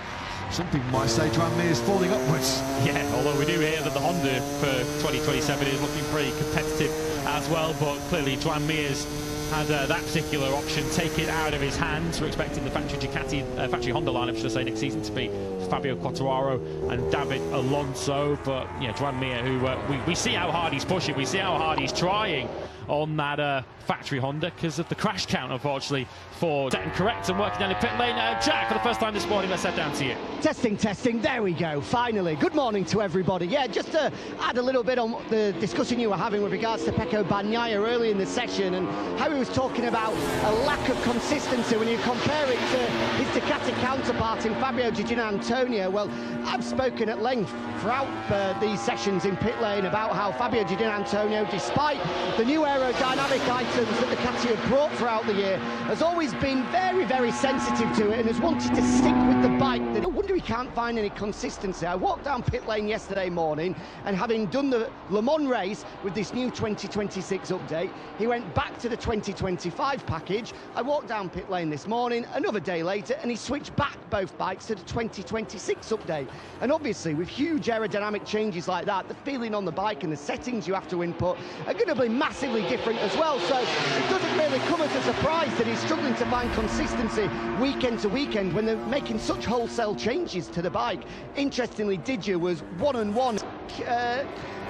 some people might say Juan Mir is falling upwards. Yeah, although we do hear that the Honda for 2027 is looking pretty competitive as well, but clearly Juan Mir's had that particular option taken out of his hands. We're expecting the factory Ducati, factory Honda lineup, should I say, next season to be Fabio Quartararo and David Alonso. But yeah, Juan Mir, who we see how hard he's pushing, we see how hard he's trying on that factory Honda because of the crash count, unfortunately, for setting correct and working down the pit lane. Jack, for the first time this morning, let's head down to you. Testing, there we go, finally. Good morning to everybody. Yeah, just to add a little bit on the discussion you were having with regards to Pecco Bagnaia early in the session and how he was talking about a lack of consistency when you compare it to his Ducati counterpart in Fabio Di Giannantonio. Well, I've spoken at length throughout these sessions in pit lane about how Fabio Di Giannantonio, despite the new aerodynamic items that Ducati have brought throughout the year, has always been very sensitive to it and has wanted to stick with the bike. No wonder he can't find any consistency. I walked down pit lane yesterday morning, and having done the Le Mans race with this new 2026 update, he went back to the 2025 package. I walked down pit lane this morning, another day later, and he switched back both bikes to the 2026 update. And obviously, with huge aerodynamic changes like that, the feeling on the bike and the settings you have to input are going to be massively different as well. So it doesn't really come as a surprise that he's struggling to find consistency weekend to weekend when they're making such wholesale changes to the bike. Interestingly, Didier was one-on-one.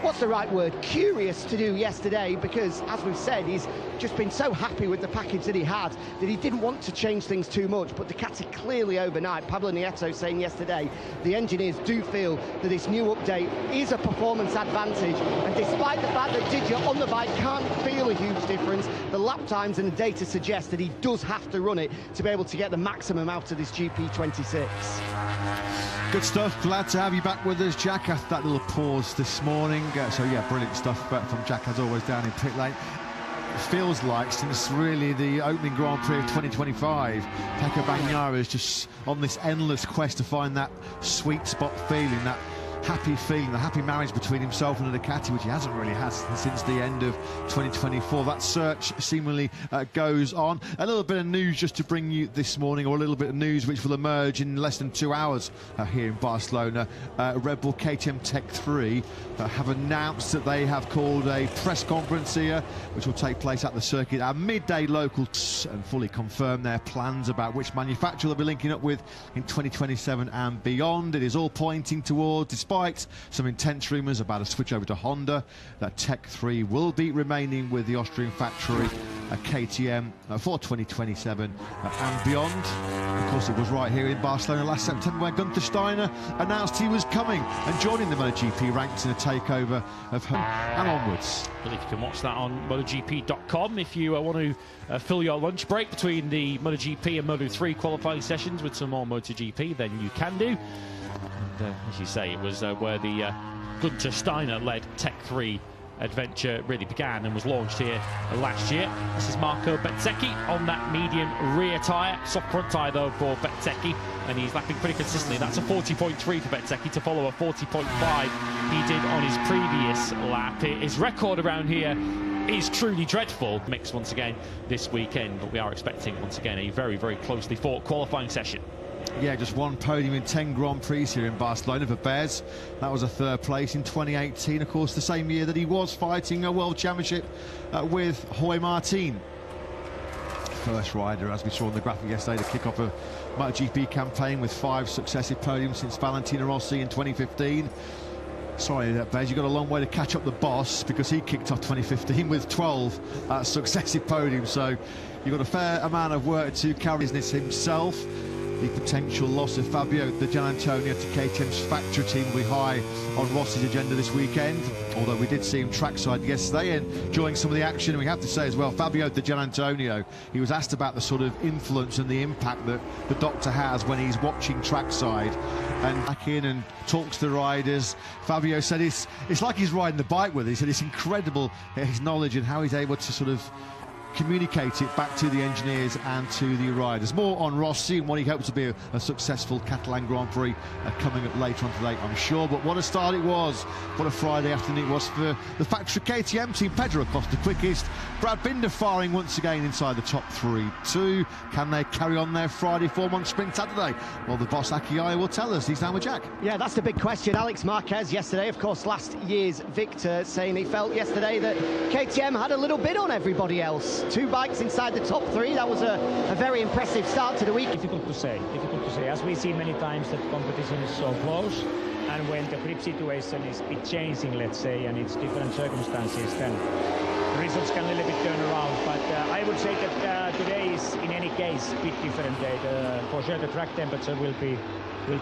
What's the right word? Curious to do yesterday, because as we've said, he's just been so happy with the package that he had that he didn't want to change things too much. But Ducati clearly overnight, Pablo Nieto saying yesterday, the engineers do feel that this new update is a performance advantage, and despite the fact that Didier on the bike can't feel a huge difference, the lap times and the data suggest that he does have to run it to be able to get the maximum out of this GP26. Good stuff. Glad to have you back with us, Jack, after that little pause this morning. So yeah, brilliant stuff from Jack as always down in pit lane. It feels like since really the opening Grand Prix of 2025, Pecco Bagnaia is just on this endless quest to find that sweet spot feeling, that happy feeling, the happy marriage between himself and the Ducati, which he hasn't really had since the end of 2024. That search seemingly goes on. A little bit of news just to bring you this morning, or a little bit of news which will emerge in less than 2 hours here in Barcelona. Red Bull KTM Tech 3 have announced that they have called a press conference here, which will take place at the circuit at midday local, and fully confirm their plans about which manufacturer they'll be linking up with in 2027 and beyond. It is all pointing towards, despite some intense rumours about a switch over to Honda, that Tech 3 will be remaining with the Austrian factory KTM for 2027 and beyond. Of course, it was right here in Barcelona last September where Gunther Steiner announced he was coming and joining the MotoGP ranks in a takeover of home and onwards. I believe you can watch that on MotoGP.com if you want to fill your lunch break between the MotoGP and Moto3 qualifying sessions with some more MotoGP, then you can do. And as you say, it was where the Gunther Steiner-led Tech 3 adventure really began and was launched here last year. This is Marco Bezzecchi on that medium rear tyre, soft front tyre though for Bezzecchi, and he's lapping pretty consistently. That's a 40.3 for Bezzecchi to follow a 40.5 he did on his previous lap. His record around here is truly dreadful. Mix once again this weekend, but we are expecting once again a very, very closely fought qualifying session. Yeah, just one podium in 10 Grand Prix here in Barcelona for Bez. That was a third place in 2018, of course, the same year that he was fighting a World Championship with Jorge Martin. First rider, as we saw on the graphic yesterday, to kick off a MotoGP campaign with 5 successive podiums since Valentino Rossi in 2015. Sorry, Bez, you've got a long way to catch up the boss, because he kicked off 2015 with 12 successive podiums. So you've got a fair amount of work to carry business himself. The potential loss of Fabio Di Giannantonio to KTM's factory team will be high on Rossi's agenda this weekend, although we did see him trackside yesterday and enjoying some of the action. And we have to say as well, Fabio Di Giannantonio, he was asked about the sort of influence and the impact that the doctor has when he's watching trackside and back in and talks to the riders. Fabio said it's like he's riding the bike with it. He said it's incredible, his knowledge and how he's able to sort of communicate it back to the engineers and to the riders. More on Rossi and what he hopes to be a successful Catalan Grand Prix coming up later on today, I'm sure. But what a start it was. What a Friday afternoon it was for the factory KTM team. Pedro Acosta quickest. Brad Binder firing once again inside the top 3 too. Can they carry on their Friday form on Sprint Saturday? Well, the boss Aki will tell us. He's down with Jack. Yeah, that's the big question. Alex Marquez yesterday, of course, last year's victor, saying he felt yesterday that KTM had a little bit on everybody else. 2 bikes inside the top 3. That was a very impressive start to the week. Difficult to say. As we see many times that competition is so close, and when the grip situation is a bit changing, let's say, and it's different circumstances, then the results can a little bit turn around. But I would say that today is, in any case, a bit different day. For sure, the track temperature will be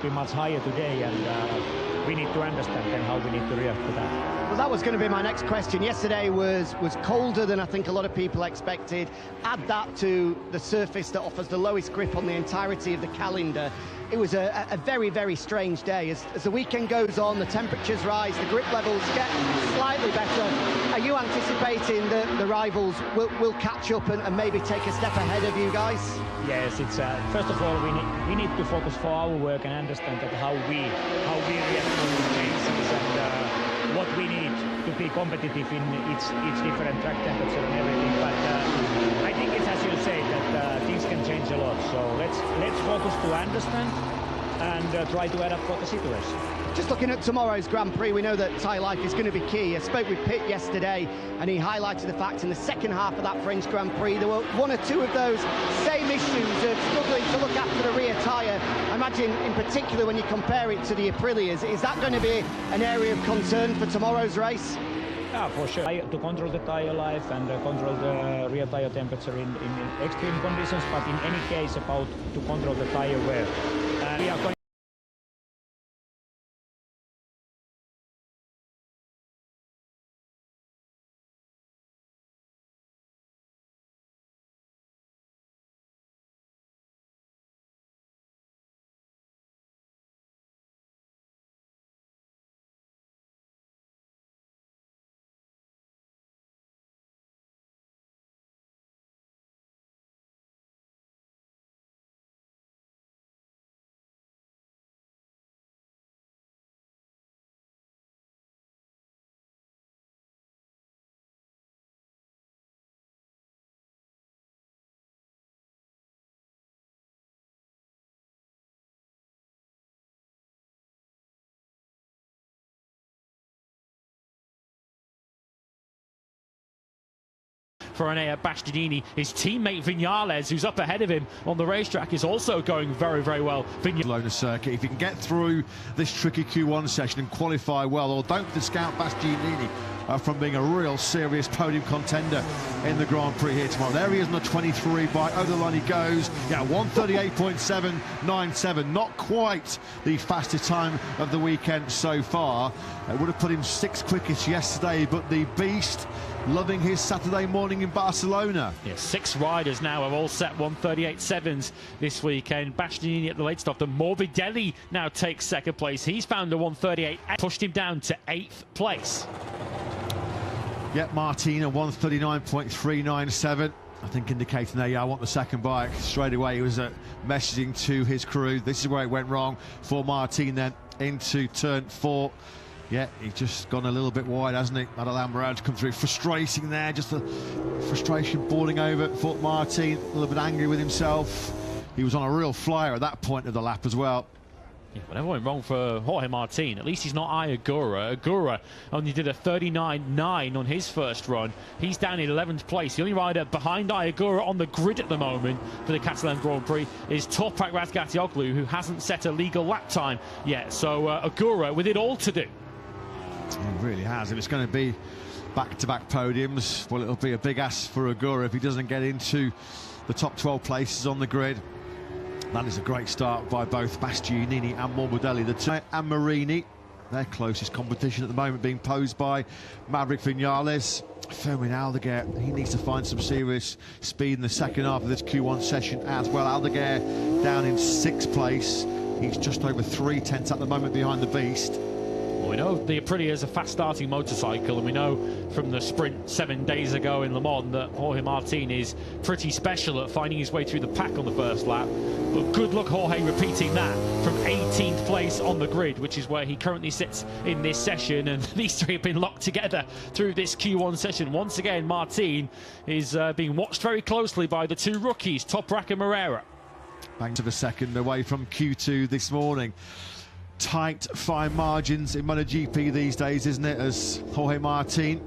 much higher today, and we need to understand then how we need to react to that. Well, that was going to be my next question. Yesterday was colder than I think a lot of people expected. Add that to the surface that offers the lowest grip on the entirety of the calendar. It was a very, very strange day. As the weekend goes on, the temperatures rise, the grip levels get slightly better. Are you anticipating that the rivals will catch up and maybe take a step ahead of you guys? Yes, it's first of all we need to focus for our work and understand that how we react to the changes and what we need to be competitive in each different track temperature and everything. But I think it's as you say that things can change a lot. So let's focus to understand and try to adapt for the situation. Just looking at tomorrow's Grand Prix, we know that tyre life is going to be key. I spoke with Pitt yesterday and he highlighted the fact in the second half of that French Grand Prix there were 1 or 2 of those same issues of struggling to look after the rear tyre. I imagine in particular when you compare it to the Aprilias, is that going to be an area of concern for tomorrow's race? Yeah, for sure. To control the tyre life and control the rear tyre temperature in extreme conditions, but in any case about to control the tyre wear. We are going for Enea Bastianini. His teammate Viñales, who's up ahead of him on the racetrack, is also going very, very well. Barcelona circuit. If you can get through this tricky Q1 session and qualify well, or don't discount Bastianini from being a real serious podium contender in the Grand Prix here tomorrow. There he is on the 23 bike. Over the line he goes. Yeah, 1:38.797. Not quite the fastest time of the weekend so far. It would have put him 6th quickest yesterday, but the beast loving his Saturday morning in Barcelona. Yeah, 6 riders now have all set 1:38.7s this weekend. Bastianini at the late stop. And Morbidelli now takes 2nd place. He's found a 1:38, pushed him down to 8th place. Yep, Martina 1:39.397. I think indicating there, yeah, I want the 2nd bike. Straight away he was messaging to his crew. This is where it went wrong for Martin then into turn 4. Yeah, he's just gone a little bit wide, hasn't he? Not allowed Morel to come through. Frustrating there, just the frustration boiling over for Martin. A little bit angry with himself. He was on a real flyer at that point of the lap as well. Yeah, whatever went wrong for Jorge Martin. At least he's not Ayagura. Agura only did a 39.9 on his first run. He's down in 11th place. The only rider behind Ayagura on the grid at the moment for the Catalan Grand Prix is Toprak Razgatlioglu, who hasn't set a legal lap time yet. So Agura with it all to do. He really has. If it's going to be back-to-back podiums, well, it'll be a big ask for Agura if he doesn't get into the top 12 places on the grid. That is a great start by both Bastianini and Morbidelli. The two and Marini, their closest competition at the moment being posed by Maverick Viñales. Fermin Aldeguer, he needs to find some serious speed in the second half of this Q1 session as well. Aldeguer down in 6th place. He's just over 3/10 at the moment behind the beast. We know the Aprilia is a fast-starting motorcycle, and we know from the sprint 7 days ago in Le Mans that Jorge Martin is pretty special at finding his way through the pack on the first lap. But good luck Jorge repeating that from 18th place on the grid, which is where he currently sits in this session. And these three have been locked together through this Q1 session. Once again, Martin is being watched very closely by the 2 rookies, Toprak and Moreira. Bang to the second away from Q2 this morning. Tight, fine margins in MotoGP these days, isn't it? As Jorge Martin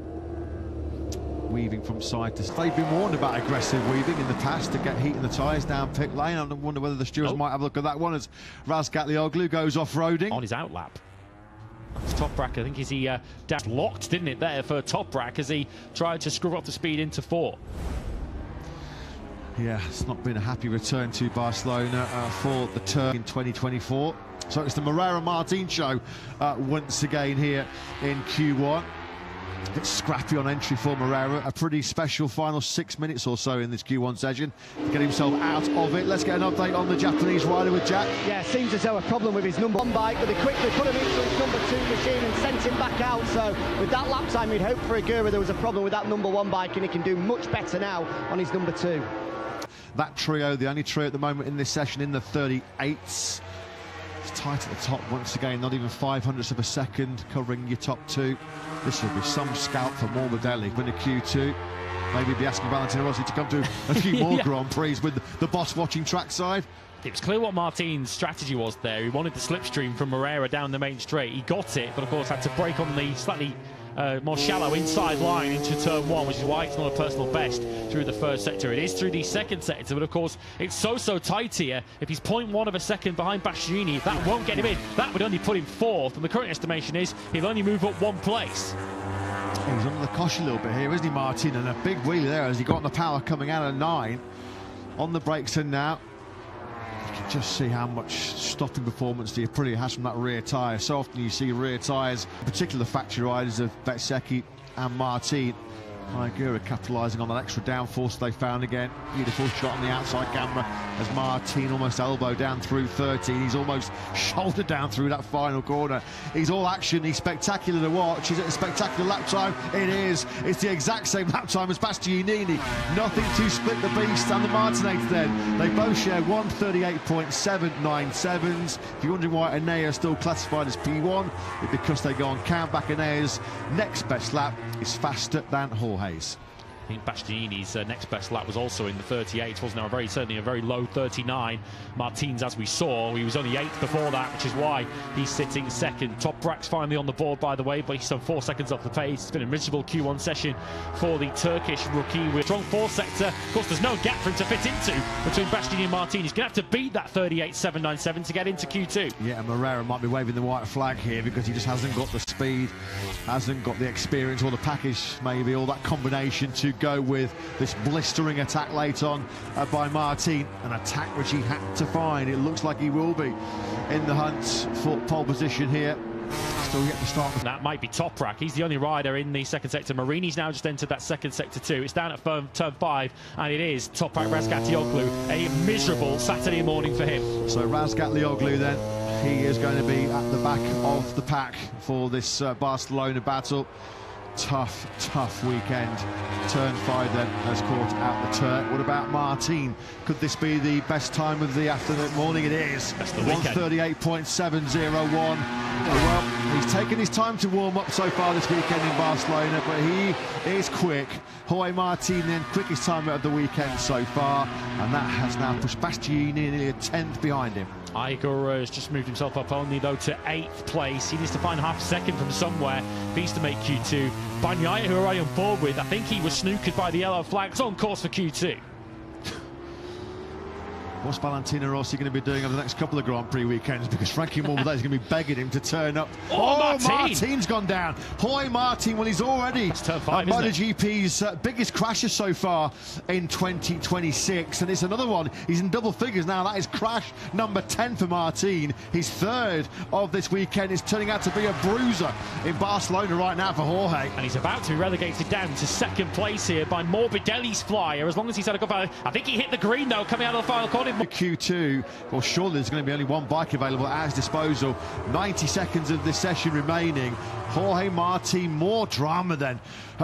weaving from side to side. They've been warned about aggressive weaving in the past to get heat in the tyres down pit lane. I wonder whether the stewards might have a look at that one as Razgatlioglu goes off-roading. On his outlap. Toprak, I think he dashed locked, didn't it, there for Toprak as he tried to screw up the speed into 4. Yeah, it's not been a happy return to Barcelona for the turn in 2024. So it's the Moreira-Martin show once again here in Q1. A bit scrappy on entry for Moreira. A pretty special final 6 minutes or so in this Q1 session to get himself out of it. Let's get an update on the Japanese rider with Jack. Yeah, seems as though a problem with his number 1 bike, but they quickly put him into his number 2 machine and sent him back out. So with that lap time, we'd hope for Agura there was a problem with that number 1 bike, and he can do much better now on his number 2. That trio, the only trio at the moment in this session in the 38s. It's tight at the top once again, not even 500ths of a second covering your top 2. This will be some scalp for Morbidelli in the Q2. Maybe be asking Valentino Rossi to come to a few more Grand Prix with the boss watching trackside. It was clear what Martin's strategy was there. He wanted the slipstream from Moreira down the main straight. He got it, but of course had to brake on the slightly more shallow inside line into turn 1, which is why it's not a personal best through the first sector. It is through the second sector, but of course it's so tight here. If he's 0.1 of a second behind Bastianini, that won't get him in. That would only put him 4th, and the current estimation is he'll only move up 1 place. He's under the cosh a little bit here, isn't he, Martin? And a big wheelie there as he got on the power coming out of 9. On the brakes and now. You can just see how much stopping performance the Aprilia has from that rear tyre. So often you see rear tyres, in particular the factory riders of Rezeki and Martin. Ayagura capitalising on that extra downforce they found again. Beautiful shot on the outside camera as Martin almost elbow down through 13. He's almost shoulder down through that final corner. He's all action. He's spectacular to watch. Is it a spectacular lap time? It is. It's the exact same lap time as Bastianini. Nothing to split the beast and the Martinator then. They both share 1:38.797s. If you're wondering why Enea is still classified as P1, it's because they go on count back. Enea's next best lap is faster than Jorge's. I think Bastianini's next best lap was also in the 38s, wasn't there? Certainly a very low 39. Martin's, as we saw, he was only 8th before that, which is why he's sitting second. Toprak's finally on the board, by the way, but he's on 4 seconds off the pace. It's been a miserable Q1 session for the Turkish rookie with strong fourth sector. Of course, there's no gap for him to fit into between Bastianini and Martin. He's going to have to beat that 38.797 to get into Q2. Yeah, and Moreira might be waving the white flag here because he just hasn't got the speed, hasn't got the experience or the package, maybe, or that combination to go with this blistering attack late on by Martin, an attack which he had to find. It looks like he will be in the hunt for pole position here. Still yet to start. That might be Toprak. He's the only rider in the second sector. Marini's now just entered that second sector too. It's down at turn 5, and it is Toprak Razgatlioglu. A miserable Saturday morning for him. So Razgatlioglu then, he is going to be at the back of the pack for this Barcelona battle. Tough weekend. Turn 5 then has caught out the Turk. What about Martin? Could this be the best time of the afternoon morning? It is. 1:38.701. Well, he's taken his time to warm up so far this weekend in Barcelona, but he is quick. Jorge Martin then quickest time of the weekend so far, and that has now pushed Bastianini nearly a 10th behind him. Igor has just moved himself up only though to 8th place. He needs to find half a second from somewhere if he's to make Q2. Bagnaia, who I am board with, I think he was snookered by the yellow flags, on course for Q2. What's Valentino Rossi going to be doing over the next couple of Grand Prix weekends? Because Frankie Morbidelli is going to be begging him to turn up. Martin's gone down. Jorge Martin, well, he's already MotoGP's biggest crasher so far in 2026. And it's another one. He's in double figures now. That is crash number 10 for Martin. His third of this weekend is turning out to be a bruiser in Barcelona right now for Jorge. And he's about to be relegated down to second place here by Morbidelli's flyer, as long as he's had a good fire. I think he hit the green, though, coming out of the final corner. Q2, well, surely there's going to be only one bike available at his disposal. 90 seconds of this session remaining. Jorge Martin, more drama then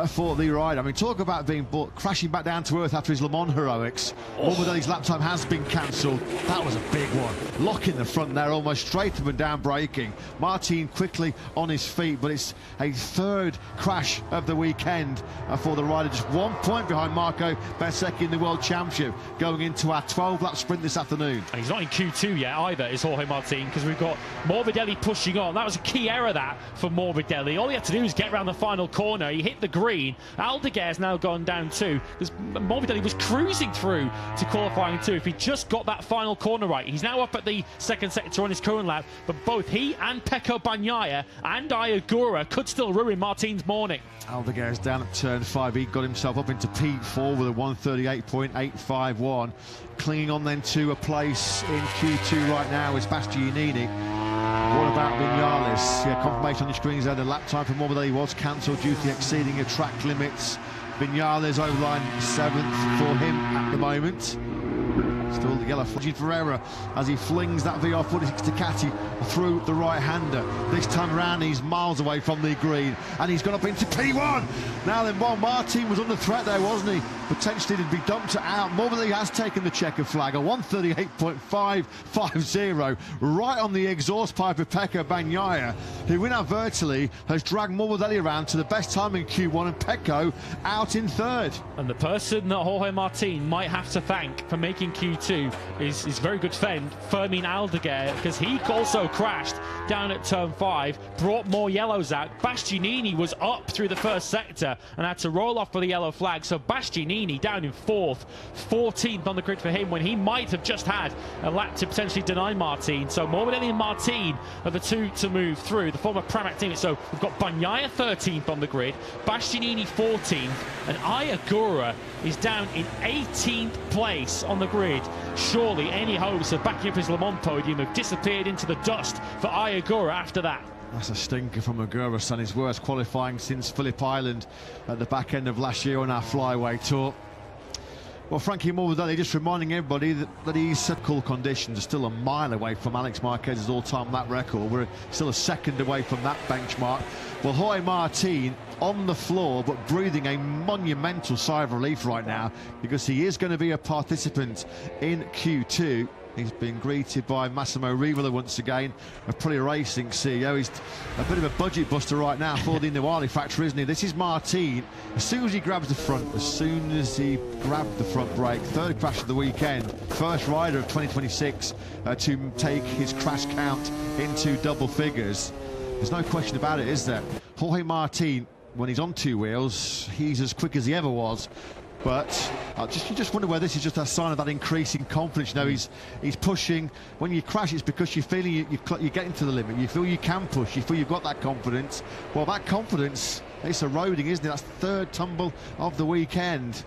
for the ride. I mean, talk about being crashing back down to earth after his Le Mans heroics. Morbidelli's lap time has been cancelled. That was a big one. Lock in the front there, almost straight up and down braking. Martin quickly on his feet, but it's a third crash of the weekend for the rider. Just 1 point behind Marco Bezzecchi in the World Championship going into our 12-lap sprint this afternoon. And he's not in Q2 yet either, is Jorge Martin, because we've got Morbidelli pushing on. That was a key error, that, for Morbidelli. All he had to do was get around the final corner. He hit the green. Aldeguer's now gone down too, because Morbidelli was cruising through to qualifying too. If he just got that final corner right, he's now up at the second sector on his current lap, but both he and Pecco Bagnaia and Iagura could still ruin Martin's morning. Aldeguer's down at turn 5. He got himself up into P4 with a 1:38.851. Clinging on then to a place in Q2 right now is Bastianini. What about Vinales? Yeah, confirmation on your screens there. The lap time for Morbidelli was cancelled due to exceeding of track limits. Vinales over line 7th for him at the moment. Still the yellow flag for error as he flings that VR46 Ducati through the right-hander. This time around, he's miles away from the green, and he's gone up into P1. Now then, while Martin was under threat there, wasn't he? Potentially to be dumped out. Morbidelli has taken the checker flag, a 1:38.550, right on the exhaust pipe of Pecco Bagnaia, who inadvertently has dragged Morbidelli around to the best time in Q1, and Pecco out in third. And the person that Jorge Martin might have to thank for making Q2 is his very good friend Fermin Aldeguer, because he also crashed down at turn 5, brought more yellows out. Bastianini was up through the first sector and had to roll off for the yellow flag, so Bastianini down in 4th, 14th on the grid for him, when he might have just had a lap to potentially deny Martin. So Morbidelli and Martin are the two to move through, the former Pramac team. So we've got Bagnaia 13th on the grid, Bastianini 14th, and Iagura is down in 18th place on the grid. Surely any hopes of backing up his Le Mans podium have disappeared into the dust for Iagura after that. That's a stinker from Agura, son. His worst qualifying since Phillip Island at the back end of last year on our flyway tour. Well, Frankie Morbidelli just reminding everybody that he's cool conditions are still a mile away from Alex Marquez's all-time lap record. We're still a second away from that benchmark. Well, Jorge Martin on the floor, but breathing a monumental sigh of relief right now, because he is going to be a participant in Q2. He's been greeted by Massimo Rivola once again, Aprilia Racing CEO. He's a bit of a budget buster right now for the Indonesia factory, isn't he? This is Martin. As soon as he grabs the front, as soon as he grabbed the front brake, third crash of the weekend, first rider of 2026 to take his crash count into double figures. There's no question about it, is there? Jorge Martin, when he's on two wheels, he's as quick as he ever was. But you just wonder whether this is just a sign of that increasing confidence. You know, he's pushing. When you crash, it's because you're feeling you're getting to the limit. You feel you can push. You feel you've got that confidence. Well, that confidence, it's eroding, isn't it? That's the third tumble of the weekend.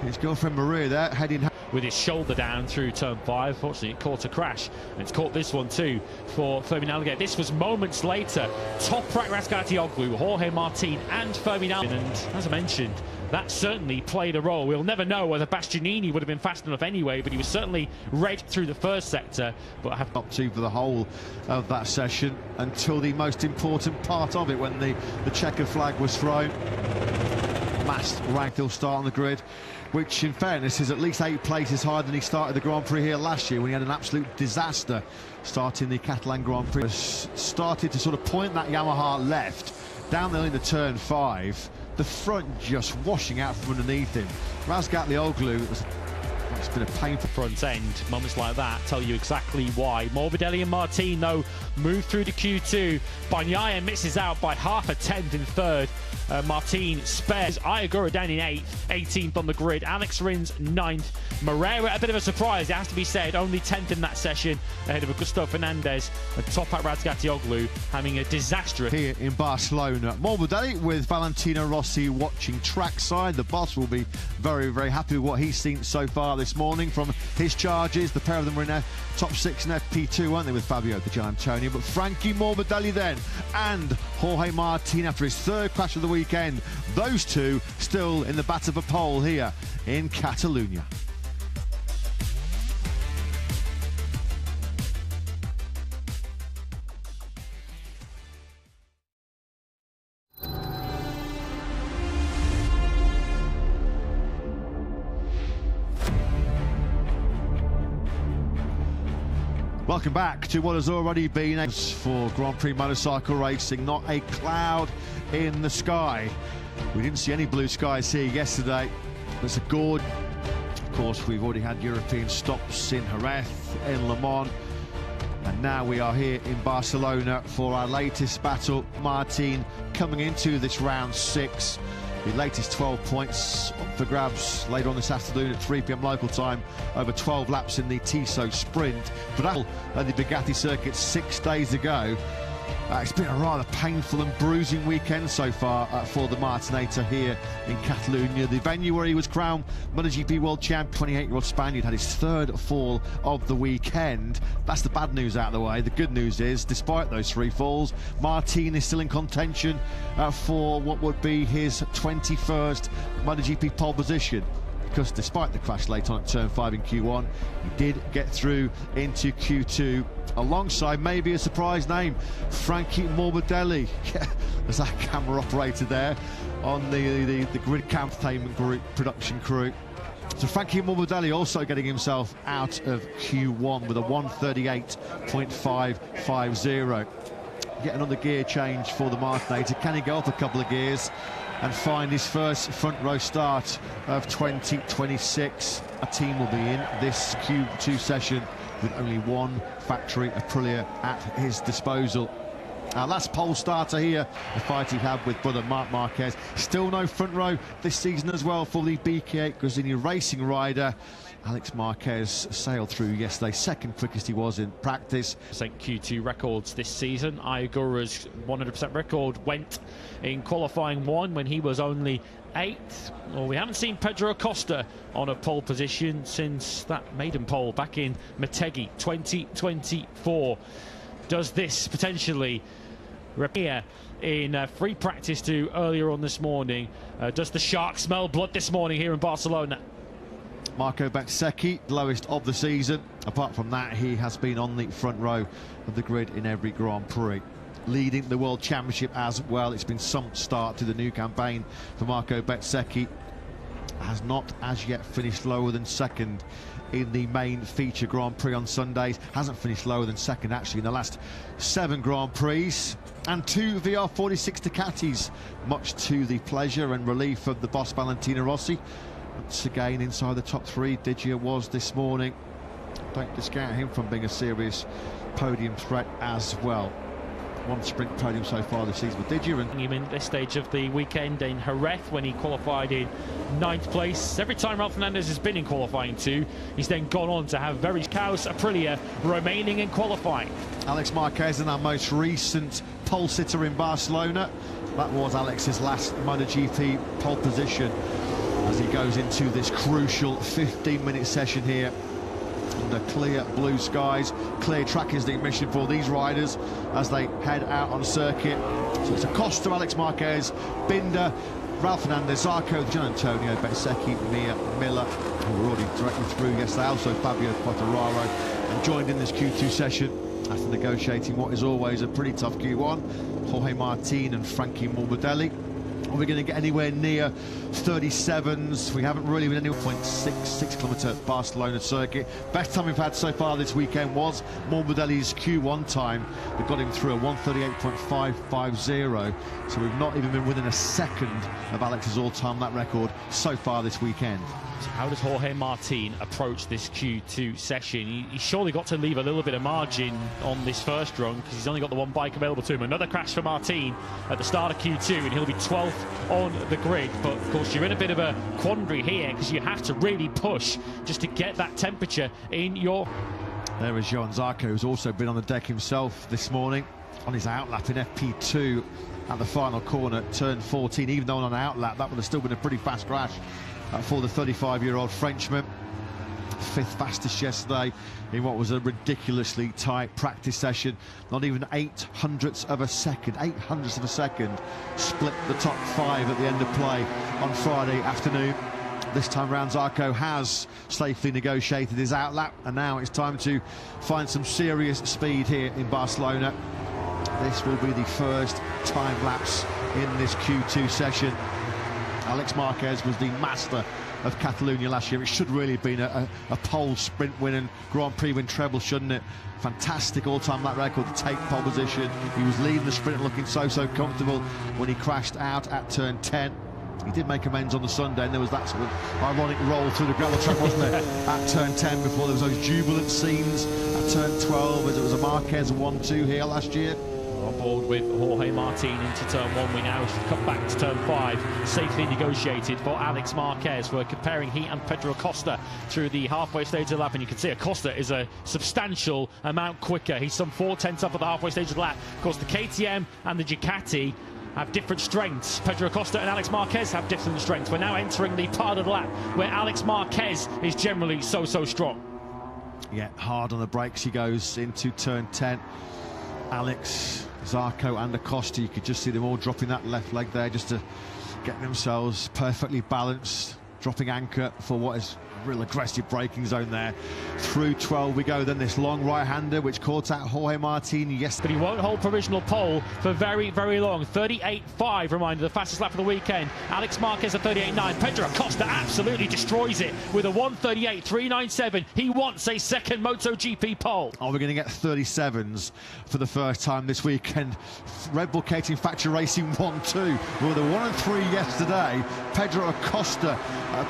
His girlfriend Maria there heading with his shoulder down through turn 5. Fortunately, it caught a crash, and it's caught this one too for Fermin Alligator. This was moments later. Toprak Razgatlioglu, Jorge Martin and Fermin Alligator. And as I mentioned, that certainly played a role. We'll never know whether Bastianini would have been fast enough anyway, but he was certainly red through the first sector. But I have up to for the whole of that session until the most important part of it, when the checker flag was thrown. Massed Ragdoll start on the grid, which in fairness is at least 8 places higher than he started the Grand Prix here last year, when he had an absolute disaster starting the Catalan Grand Prix. Started to sort of point that Yamaha left down there into turn 5, the front just washing out from underneath him. Razgatlioglu, it's been a painful front end. Moments like that tell you exactly why. Morbidelli and Martin, though, move through to Q2. Bagnaia misses out by half a tenth in third. Martin spares. Iagura down in 8th, 18th on the grid. Alex Rins 9th. Moreira, a bit of a surprise, it has to be said, only 10th in that session, ahead of Augusto Fernandez. And Toprak Razgatlioglu having a disastrous here in Barcelona. Morbidelli with Valentino Rossi watching trackside. The boss will be very, very happy with what he's seen so far this morning from his charges. The pair of them were in their top 6 in FP2, weren't they, with Fabio Di Gianantonio? But Frankie Morbidelli then and Jorge Martin after his third crash of the weekend. Those two still in the battle for pole here in Catalunya. Welcome back to what has already been for Grand Prix motorcycle racing. Not a cloud in the sky. We didn't see any blue skies here yesterday. There's a gorge. Of course, we've already had European stops in Jerez, in Le Mans, and now we are here in Barcelona for our latest battle. Martin coming into this round 6. The latest 12 points up for grabs later on this afternoon at 3 PM local time, over 12 laps in the Tissot sprint. But at the Bugatti circuit 6 days ago. It's been a rather painful and bruising weekend so far for the Martinator here in Catalunya, the venue where he was crowned MotoGP World Champ. 28-year-old Spaniard had his third fall of the weekend. That's the bad news out of the way. The good news is, despite those 3 falls, Martin is still in contention for what would be his 21st MotoGP pole position. Because despite the crash late on at turn 5 in Q1, he did get through into Q2 alongside maybe a surprise name, Frankie Morbidelli. There's that camera operator there on the grid entertainment group production crew. So Frankie Morbidelli also getting himself out of Q1 with a 138.550. Yet another gear change for the Martinator. Can he go up a couple of gears and find his first front row start of 2026? A team will be in this Q2 session with only one factory Aprilia at his disposal. Our last pole starter here, the fight he had with brother Marc Marquez. Still no front row this season as well for the BK8 Gresini racing rider. Alex Marquez sailed through yesterday, second quickest he was in practice. Q2 records this season. Iagura's 100% record went in qualifying 1 when he was only 8th. Well, we haven't seen Pedro Acosta on a pole position since that maiden pole back in Motegi 2024. Does this potentially repair in free practice to earlier on this morning? Does the shark smell blood this morning here in Barcelona? Marco Bezzecchi, lowest of the season. Apart from that, he has been on the front row of the grid in every Grand Prix, leading the World Championship as well. It's been some start to the new campaign for Marco Bezzecchi. Has not as yet finished lower than second in the main feature Grand Prix on Sundays. Hasn't finished lower than second, actually, in the last 7 Grand Prix. And 2 VR46 Ducatis, much to the pleasure and relief of the boss Valentino Rossi. Once again, inside the top 3, Digia was this morning. Don't discount him from being a serious podium threat as well. 1 sprint podium so far this season with Digia. And him in this stage of the weekend in Jerez when he qualified in 9th place. Every time Ralph Fernandez has been in qualifying too, he's then gone on to have very Caos Aprilia remaining in qualifying. Alex Marquez in our most recent pole sitter in Barcelona. That was Alex's last MotoGP pole position as he goes into this crucial 15-minute session here under clear blue skies. Clear track is the mission for these riders as they head out on circuit. So it's Acosta, Alex Marquez, Binder, Ralph Fernandez, Zarco, Gian Antonio, Bezzecchi, Miller, who were already directly through yesterday, also Fabio Quartararo, and joined in this Q2 session after negotiating what is always a pretty tough Q1. Jorge Martin and Frankie Morbidelli. Are we going to get anywhere near 37s? We haven't really been anywhere. 0.66 kilometre Barcelona circuit. Best time we've had so far this weekend was Morbidelli's Q1 time. We got him through a 1:38.550. So we've not even been within a second of Alex's all-time lap record so far this weekend. So how does Jorge Martin approach this Q2 session? He's surely got to leave a little bit of margin on this first run because he's only got the 1 bike available to him. Another crash for Martin at the start of Q2 and he'll be 12th on the grid. But of course you're in a bit of a quandary here because you have to really push just to get that temperature in your... There is Johan Zarco, who's also been on the deck himself this morning on his outlap in FP2 at the final corner, turn 14. Even though on an outlap, that would have still been a pretty fast crash for the 35-year-old Frenchman. 5th fastest yesterday in what was a ridiculously tight practice session. Not even 800ths of a second. 800ths of a second split the top 5 at the end of play on Friday afternoon. This time round, Zarco has safely negotiated his outlap, and now it's time to find some serious speed here in Barcelona. This will be the first time lapse in this Q2 session. Alex Marquez was the master of Catalonia last year. It should really have been a pole sprint win and Grand Prix win treble, shouldn't it? Fantastic all-time lap record to take pole position. He was leading the sprint looking so comfortable when he crashed out at turn 10. He did make amends on the Sunday, and there was that sort of ironic roll through the gravel track, wasn't there, at turn 10 before there was those jubilant scenes at turn 12 as it was a Marquez 1-2 here last year. On board with Jorge Martin into turn 1. We now should come back to turn 5. Safely negotiated for Alex Marquez. We're comparing he and Pedro Acosta through the halfway stage of the lap, and you can see Acosta is a substantial amount quicker. He's some 4/10 up at the halfway stage of the lap. Of course, the KTM and the Ducati have different strengths. Pedro Acosta and Alex Marquez have different strengths. We're now entering the part of the lap where Alex Marquez is generally so strong. Yeah, hard on the brakes he goes into turn 10. Alex, Zarco and Acosta, you could just see them all dropping that left leg there just to get themselves perfectly balanced, dropping anchor for what is a real aggressive braking zone there. Through 12 we go, then this long right-hander which caught out Jorge Martin yesterday. But he won't hold provisional pole for very long. 38.5, reminder, the fastest lap of the weekend. Alex Marquez at 38.9. Pedro Acosta absolutely destroys it with a 1:38.397. He wants a second MotoGP pole. Are we going to get 37s for the first time this weekend? Red Bull Catering Factory Racing 1-2. We were the 1 and 3 yesterday. Pedro Acosta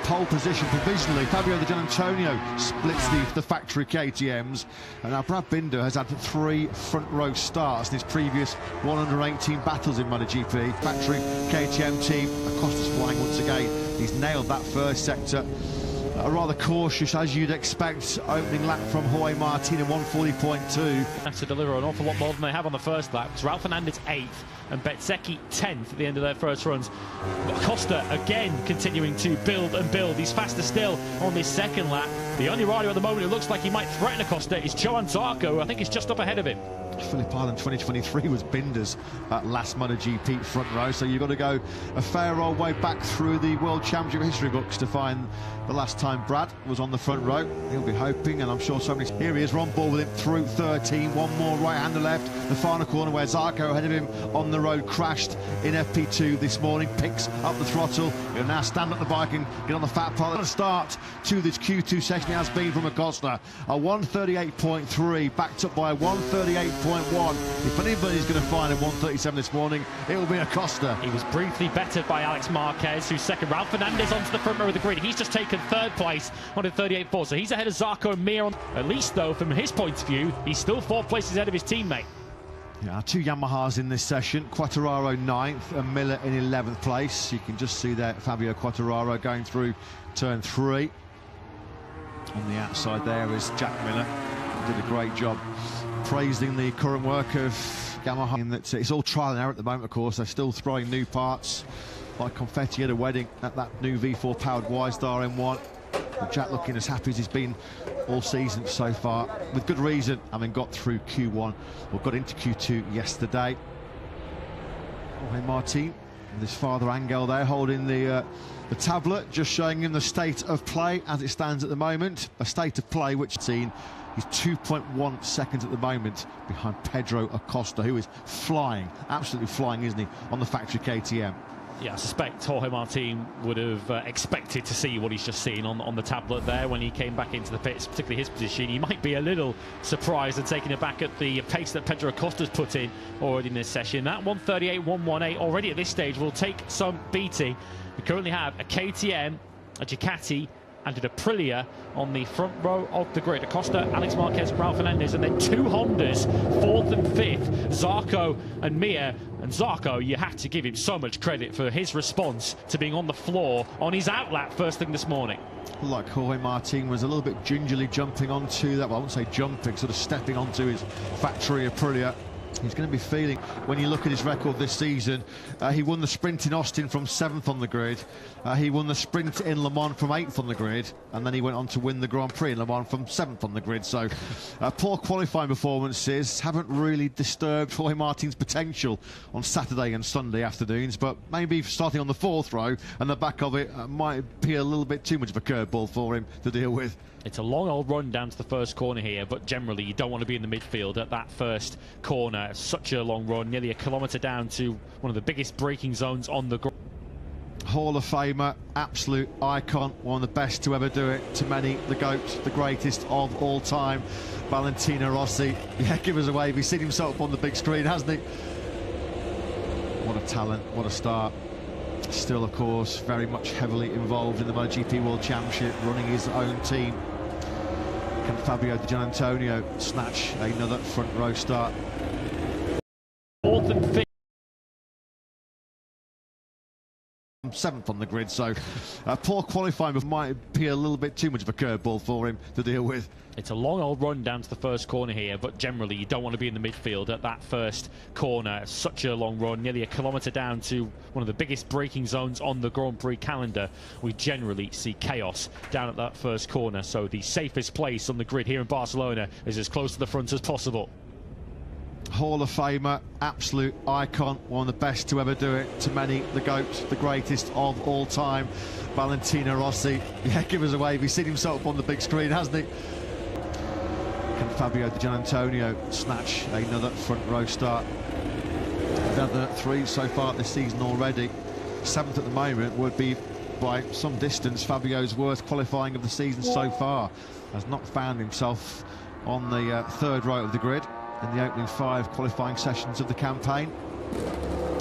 pole position provisionally. Fabio Gian Antonio splits the factory KTMs, and now Brad Binder has had 3 front row starts in his previous 118 battles in MotoGP. Factory KTM team, Acosta's flying once again. He's nailed that first sector. A rather cautious, as you'd expect, opening lap from Jorge Martin in 1:40.2. Have to deliver an awful lot more than they have on the first lap. It's Ralph Fernandez 8th and Bezzecchi 10th at the end of their first runs. Acosta again continuing to build and build. He's faster still on this second lap. The only rider at the moment who looks like he might threaten Acosta is Johan Zarco, who I think is just up ahead of him. Phillip Island 2023 was Binder's last MotoGP front row, so you've got to go a fair old way back through the World Championship history books to find the last time Brad was on the front row. He'll be hoping, and I'm sure so many... Here he is, we're on board with him through 13. One more right hand to left. The final corner where Zarko ahead of him on the road crashed in FP2 this morning. Picks up the throttle. He'll now stand up the bike and get on the fat part. The start to this Q2 session has been from Acosta. A 138.3 backed up by a 138.1. If anybody's going to find a 137 this morning, it will be Acosta. He was briefly bettered by Alex Marquez, who's second. Ralph Fernandez onto the front row of the grid. He's just taken third place on a 38.4, so he's ahead of Zarko and Mir. At least, though, from his point of view, he's still 4 places ahead of his teammate. Yeah, 2 Yamahas in this session. Quartararo 9th and Miller in 11th place. You can just see there Fabio Quartararo going through turn 3. On the outside there is Jack Miller. Did a great job praising the current work of Yamaha. It's all trial and error at the moment, of course. They're still throwing new parts like confetti at a wedding at that new V4 powered Y-Star M1. And Jack looking as happy as he's been all season so far, with good reason, having got through Q1, or got into Q2 yesterday. Jorge Martin and his father Angel there holding the tablet, just showing him the state of play as it stands at the moment. A state of play which seen is 2.1 seconds at the moment behind Pedro Acosta, who is flying, absolutely flying, isn't he, on the factory KTM. Yeah, I suspect Jorge Martin would have expected to see what he's just seen on the tablet there when he came back into the pits, particularly his position. He might be a little surprised and taken aback at the pace that Pedro Acosta's put in already in this session. That 138.118 already at this stage will take some beating. We currently have a KTM, a Ducati, and an Aprilia on the front row of the grid. Acosta, Alex Marquez, Ralph Fernandez, and then 2 Hondas, 4th and 5th, Zarko and Mir. And Zarko, you have to give him so much credit for his response to being on the floor on his outlap first thing this morning. Like Jorge Martin was a little bit gingerly jumping onto that, well, I wouldn't say jumping, sort of stepping onto his factory Aprilia. He's going to be feeling, when you look at his record this season, he won the sprint in Austin from 7th on the grid. He won the sprint in Le Mans from 8th on the grid, and then he went on to win the Grand Prix in Le Mans from 7th on the grid. So poor qualifying performances haven't really disturbed Jorge Martin's potential on Saturday and Sunday afternoons, but maybe starting on the 4th row and the back of it might be a little bit too much of a curveball for him to deal with. It's a long old run down to the first corner here, but generally you don't want to be in the midfield at that first corner. Such a long run, nearly a kilometre down to one of the biggest braking zones on the ground. Hall of Famer, absolute icon, one of the best to ever do it. To many, the GOAT, the greatest of all time, Valentino Rossi. Yeah, give us a wave. He's seen himself on the big screen, hasn't he? What a talent, what a start. Still, of course, very much heavily involved in the MotoGP World Championship, running his own team. Can Fabio Di Gianantonio snatch another front row start? 4th and 5th. 7th on the grid, so poor qualifying might be a little bit too much of a curveball for him to deal with. It's a long old run down to the first corner here, but generally you don't want to be in the midfield at that first corner. Such a long run, nearly a kilometre down to one of the biggest braking zones on the Grand Prix calendar. We generally see chaos down at that first corner, so the safest place on the grid here in Barcelona is as close to the front as possible. Hall of Famer, absolute icon, one of the best to ever do it. To many, the GOAT, the greatest of all time, Valentino Rossi. Yeah, give us a wave. He's seen himself on the big screen, hasn't he? Can Fabio Di Gianantonio snatch another front row start? Another 3 so far this season already. 7th at the moment would be, by some distance, Fabio's worst qualifying of the season so far. Has not found himself on the 3rd row of the grid in the opening 5 qualifying sessions of the campaign.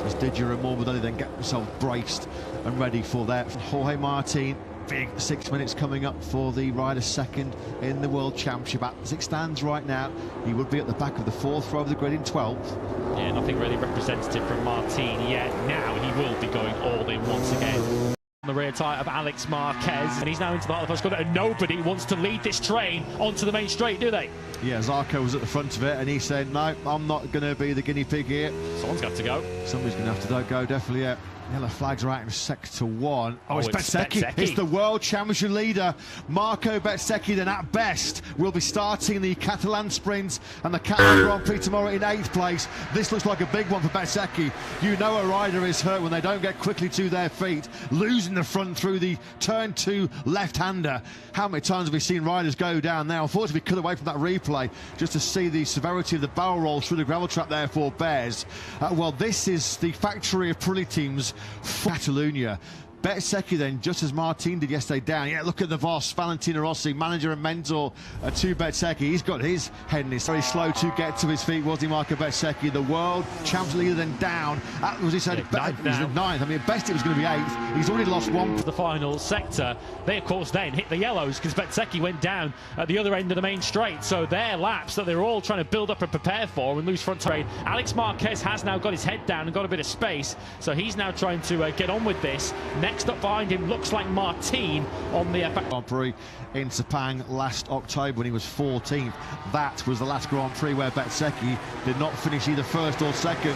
As Didier and Morbidelli then get themselves braced and ready for that. Jorge Martin, big 6 minutes coming up for the rider second in the World Championship. As it stands right now, he would be at the back of the 4th row of the grid in 12th. Yeah, nothing really representative from Martin yet. Now he will be going all in once again. On the rear tyre of Alex Marquez, and he's now into the heart of the first corner, and nobody wants to lead this train onto the main straight, do they? Yeah, Zarko was at the front of it, and he said, no, I'm not going to be the guinea pig here. Someone's got to go. Somebody's going to have to go, definitely, yeah. Yellow flags are out in sector 1. Oh, it's it's Bezzecchi. Bezzecchi. It's the world championship leader, Marco Bezzecchi, then at best will be starting the Catalan sprint and the Catalan Grand Prix tomorrow in 8th place. This looks like a big one for Bezzecchi. You know a rider is hurt when they don't get quickly to their feet, losing the front through the turn 2 left-hander. How many times have we seen riders go down there? Unfortunately, we cut away from that replay just to see the severity of the barrel rolls through the gravel trap there for Bears. Well, this is the factory of Pirelli teams for Catalunya. Bezzecchi then, just as Martin did yesterday, down. Yeah, look at the Voss, Valentino Rossi, manager and mentor to Bezzecchi. He's got his head in his very slow to get to his feet, was he, Marco Bezzecchi, the world champion leader, then down. Was he said? Yeah, He was at 9th. I mean, at best it was going to be 8th. He's already lost one. The final sector, they of course then hit the yellows because Bezzecchi went down at the other end of the main straight. So their laps that they're all trying to build up and prepare for and lose front terrain. Alex Marquez has now got his head down and got a bit of space. So he's now trying to get on with this. Next up behind him looks like Martin on the Grand Prix in Sepang last October when he was 14th. That was the last Grand Prix where Bezzecchi did not finish either first or second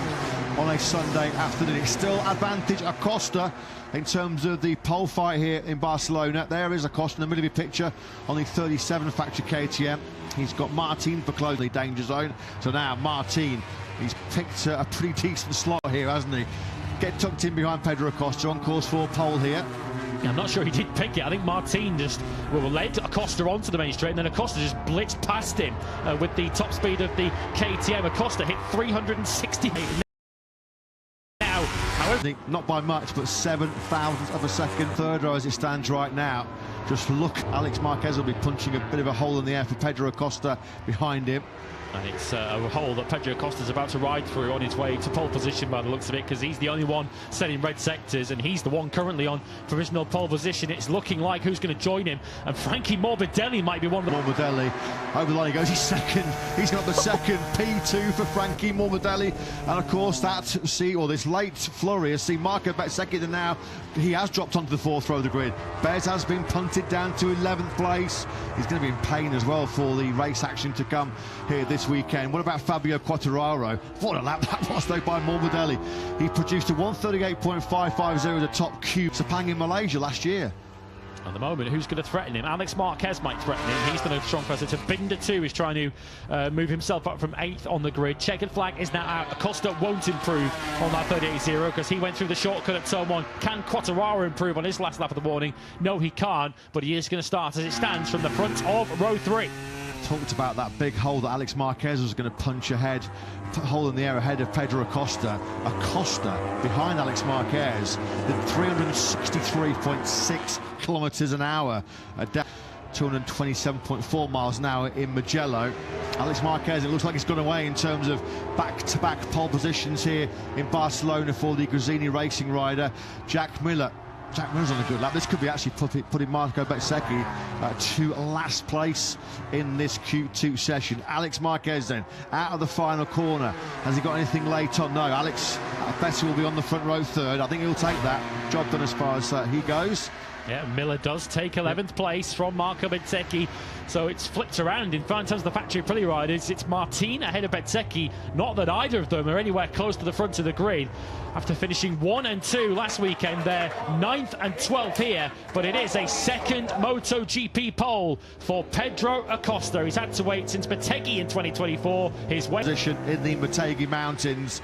on a Sunday afternoon. It's still advantage Acosta in terms of the pole fight here in Barcelona. There is Acosta in the middle of your picture on the 37 factory KTM. He's got Martin for closing the danger zone. So now Martin, he's picked a pretty decent slot here, hasn't he? Get tucked in behind Pedro Acosta on course for pole here. I'm not sure he did pick it. I think Martin just led Acosta onto the main straight, and then Acosta just blitzed past him with the top speed of the KTM. Acosta hit 368 now. However, not by much, but 7,000ths of a second. Third row as it stands right now. Just look, Alex Marquez will be punching a bit of a hole in the air for Pedro Acosta behind him. And it's a hole that Pedro Acosta's about to ride through on his way to pole position by the looks of it, because he's the only one setting red sectors and he's the one currently on provisional pole position. It's looking like who's going to join him, and Frankie Morbidelli might be one of the... Morbidelli over the line he goes, he's second. He's got the second P2 for Frankie Morbidelli, and of course this late flurry has seen Marco Bezzecchi, and now he has dropped onto the 4th row of the grid. Bez has been punted down to 11th place. He's going to be in pain as well for the race action to come here this weekend. What about Fabio Quartararo? What a lap that was though by Morbidelli. He produced a 138.550 at the top Q Sepang in Malaysia last year. At the moment, who's going to threaten him? Alex Marquez might threaten him. He's done a strong pressure. Binder 2 is trying to move himself up from 8th on the grid. Checkered flag is now out. Acosta won't improve on that 38.0 because he went through the shortcut at turn 1. Can Quartararo improve on his last lap of the morning? No, he can't, but he is going to start as it stands from the front of row 3. Talked about that big hole that Alex Marquez was going to punch ahead, hole in the air ahead of Pedro Acosta. Acosta behind Alex Marquez did 363.6 kilometers an hour, 227.4 miles an hour in Mugello. Alex Marquez, it looks like he's gone away in terms of back-to-back pole positions here in Barcelona for the Gresini racing rider. Jack Miller's on a good lap. This could be actually putting Marco Bezzecchi to last place in this Q2 session. Alex Marquez then out of the final corner. Has he got anything late on? No. Alex Bezzecchi will be on the front row 3rd. I think he'll take that. Job done as far as he goes. Yeah, Miller does take 11th place from Marco Bezzecchi, so it's flipped around. In terms of the factory Pirelli riders, it's Martin ahead of Bezzecchi. Not that either of them are anywhere close to the front of the grid. After finishing 1 and 2 last weekend, they're 9th and 12th here, but it is a second MotoGP pole for Pedro Acosta. He's had to wait since Motegi in 2024. His position in the Motegi Mountains.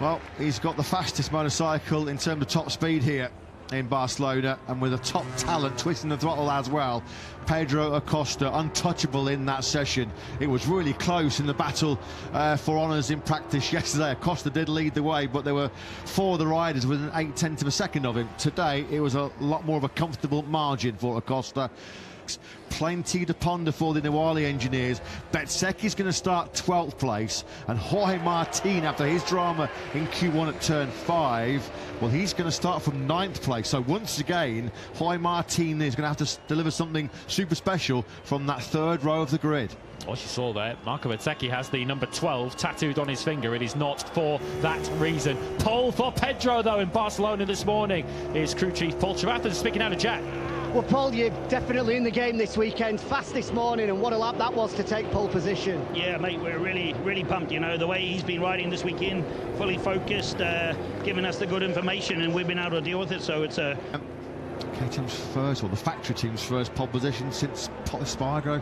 Well, he's got the fastest motorcycle in terms of top speed here in Barcelona, and with a top talent twisting the throttle as well. Pedro Acosta untouchable in that session. It was really close in the battle for honours in practice yesterday. Acosta did lead the way, but there were 4 of the riders within 0.8 of a second of him. Today it was a lot more of a comfortable margin for Acosta. Plenty to ponder for the Nawali engineers. Bezzecchi's going to start 12th place, and Jorge Martin, after his drama in Q1 at turn 5, well, he's going to start from 9th place. So once again, Jorge Martin is going to have to deliver something super special from that 3rd row of the grid. What you saw there, Marco Bezzecchi has the number 12 tattooed on his finger. It is not for that reason. Pole for Pedro, though, in Barcelona this morning. Is crew chief Paul Chavathas speaking out of Jack. Well, Paul, you're definitely in the game this weekend. Fast this morning, and what a lap that was to take pole position. Yeah, mate, we're really pumped. You know, the way he's been riding this weekend, fully focused, giving us the good information, and we've been able to deal with it. So it's a KTM's first, or the factory team's first pole position since Spargo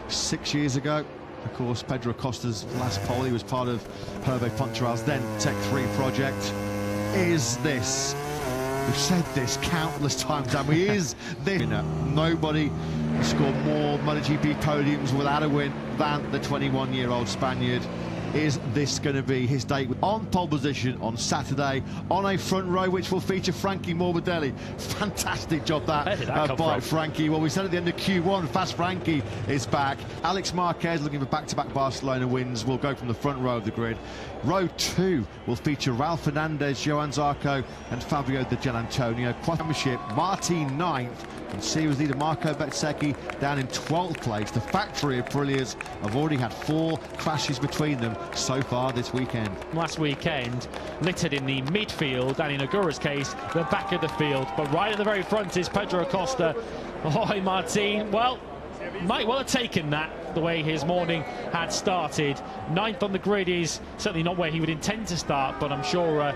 6 years ago. Of course, Pedro Acosta's last pole, he was part of Hervé Poncheral's then Tech 3 project. Is this? We've said this countless times, and we is this. Nobody has scored more MotoGP podiums without a win than the 21-year-old Spaniard. Is this going to be his day on pole position on Saturday on a front row which will feature Frankie Morbidelli? Fantastic job that by Frankie. Well, we said at the end of Q1, Fast Frankie is back. Alex Marquez looking for back-to-back Barcelona wins will go from the front row of the grid. Row 2 will feature Ralph Fernandez, Johan Zarco and Fabio Di Gianantonio. Championship, Martin 9th and series leader Marco Bezzecchi down in 12th place. The factory Aprilias have already had 4 crashes between them so far this weekend. Last weekend, littered in the midfield, and in Agura's case, the back of the field. But right at the very front is Pedro Acosta. Jorge Martin, well, might well have taken that, the way his morning had started. 9th on the grid is certainly not where he would intend to start, but I'm sure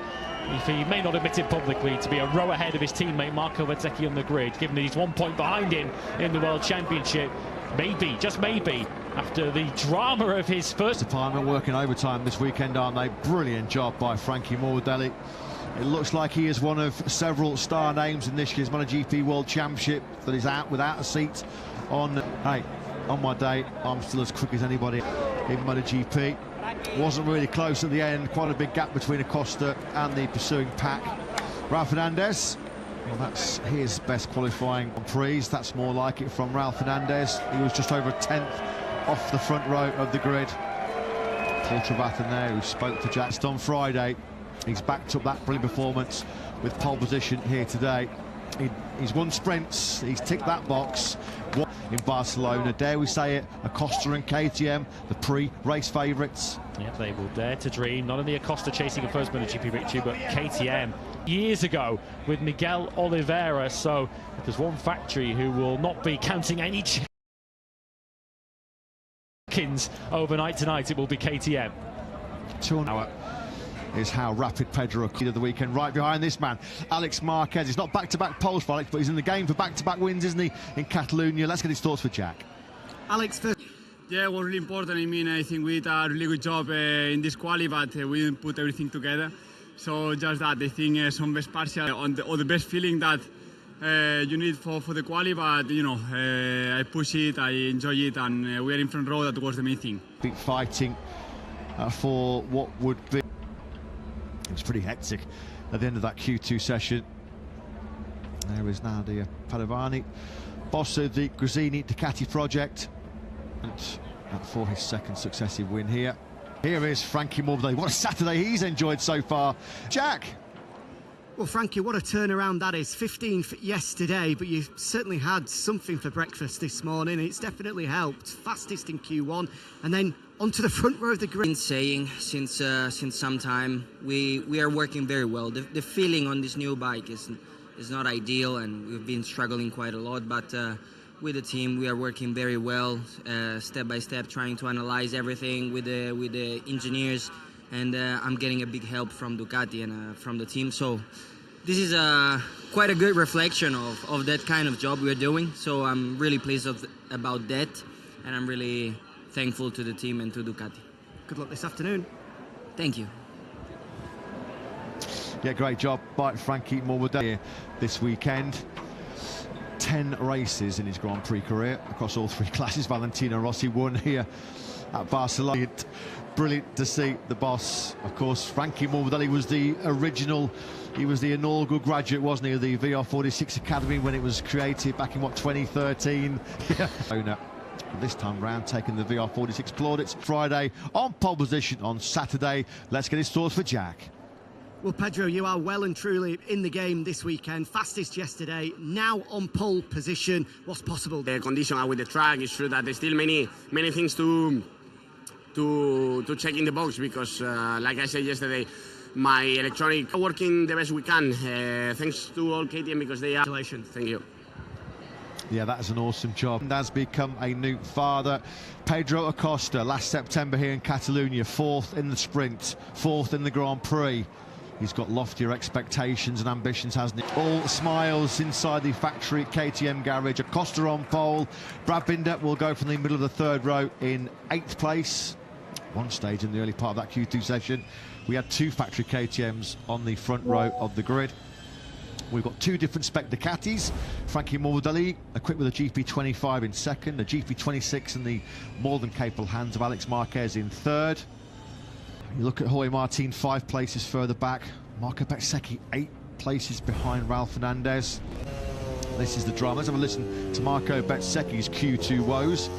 if he may not admit it publicly, to be a row ahead of his teammate Marco Bezzecchi on the grid, given that he's 1 point behind him in the World Championship. Maybe, just maybe, after the drama of his first department working overtime this weekend, aren't they? Brilliant job by Frankie Morbidelli. It looks like he is one of several star names in this year's MotoGP World Championship that is out without a seat on. Hey, on my day, I'm still as quick as anybody in MotoGP. Wasn't really close at the end, quite a big gap between Acosta and the pursuing pack. Ralph Fernandez, well, that's his best qualifying on Prix. That's more like it from Ralph Fernandez. He was just over a 10th off the front row of the grid. Paul Trevathan there, who spoke to Jack on Friday. He's backed up that brilliant performance with pole position here today. He's won sprints, he's ticked that box in Barcelona. Dare we say it, Acosta and KTM, the pre-race favourites. Yep, they will dare to dream. Not only Acosta chasing a first MotoGP victory, but KTM years ago with Miguel Oliveira. So if there's one factory who will not be counting any chickens overnight tonight, it will be KTM. 2 hour is how rapid Pedro of the weekend. Right behind this man, Alex Marquez. He's not back-to-back poles for Alex, but he's in the game for back-to-back wins, isn't he, in Catalonia? Let's get his thoughts for Jack. Alex, first. Yeah, it was really important. I mean, I think we did a really good job in this quali, but we didn't put everything together. So just that, I think some best partial or the best feeling that you need for the quali, but you know, I push it, I enjoy it, and we are in front row. That was the main thing. Big fighting for what would be. It was pretty hectic at the end of that Q2 session. There is Nadia Padovani, boss of the Gresini Ducati project, and for his second successive win here. Here is Frankie Morbidelli. What a Saturday he's enjoyed so far. Jack. Well, Frankie, what a turnaround that is. 15th yesterday, but you certainly had something for breakfast this morning. It's definitely helped. Fastest in Q1, and then onto the front row of the grid. Been saying since some time, we are working very well. The feeling on this new bike is not ideal, and we've been struggling quite a lot. But with the team, we are working very well, step by step, trying to analyze everything with the engineers. And I'm getting a big help from Ducati and from the team. So this is quite a good reflection of that kind of job we're doing. So I'm really pleased about that, and I'm really thankful to the team and to Ducati. Good luck this afternoon. Thank you. Yeah, great job by Frankie Morbidelli this weekend. 10 races in his Grand Prix career across all 3 classes. Valentino Rossi won here at Barcelona. Brilliant to see the boss. Of course, Frankie Morbidelli was the original, he was the inaugural graduate, wasn't he, of the VR46 Academy when it was created back in, what, 2013? Yeah. This time round, taking the VR46 plaudits. Friday on pole position on Saturday. Let's get his thoughts for Jack. Well, Pedro, you are well and truly in the game this weekend. Fastest yesterday, now on pole position. What's possible? The condition with the track is true that there's still many things to check in the box, because like I said yesterday, my electronic working the best we can. Thanks to all KTM, because they are. Congratulations. Thank you. Yeah, that's an awesome job. And has become a new father. Pedro Acosta, last September here in Catalonia, 4th in the sprint, 4th in the Grand Prix. He's got loftier expectations and ambitions, hasn't he? All smiles inside the factory KTM garage. Acosta on pole. Brad Binder will go from the middle of the 3rd row in 8th place. One stage in the early part of that Q2 session, we had 2 factory KTMs on the front row of the grid. We've got 2 different spec Ducatis. Frankie Morbidelli equipped with a GP25 in 2nd, a GP26 in the more than capable hands of Alex Marquez in 3rd. You look at Jorge Martin, 5 places further back. Marco Bezzecchi, 8 places behind Raul Fernandez. This is the drama. Let's have a listen to Marco Bezzecchi's Q2 woes.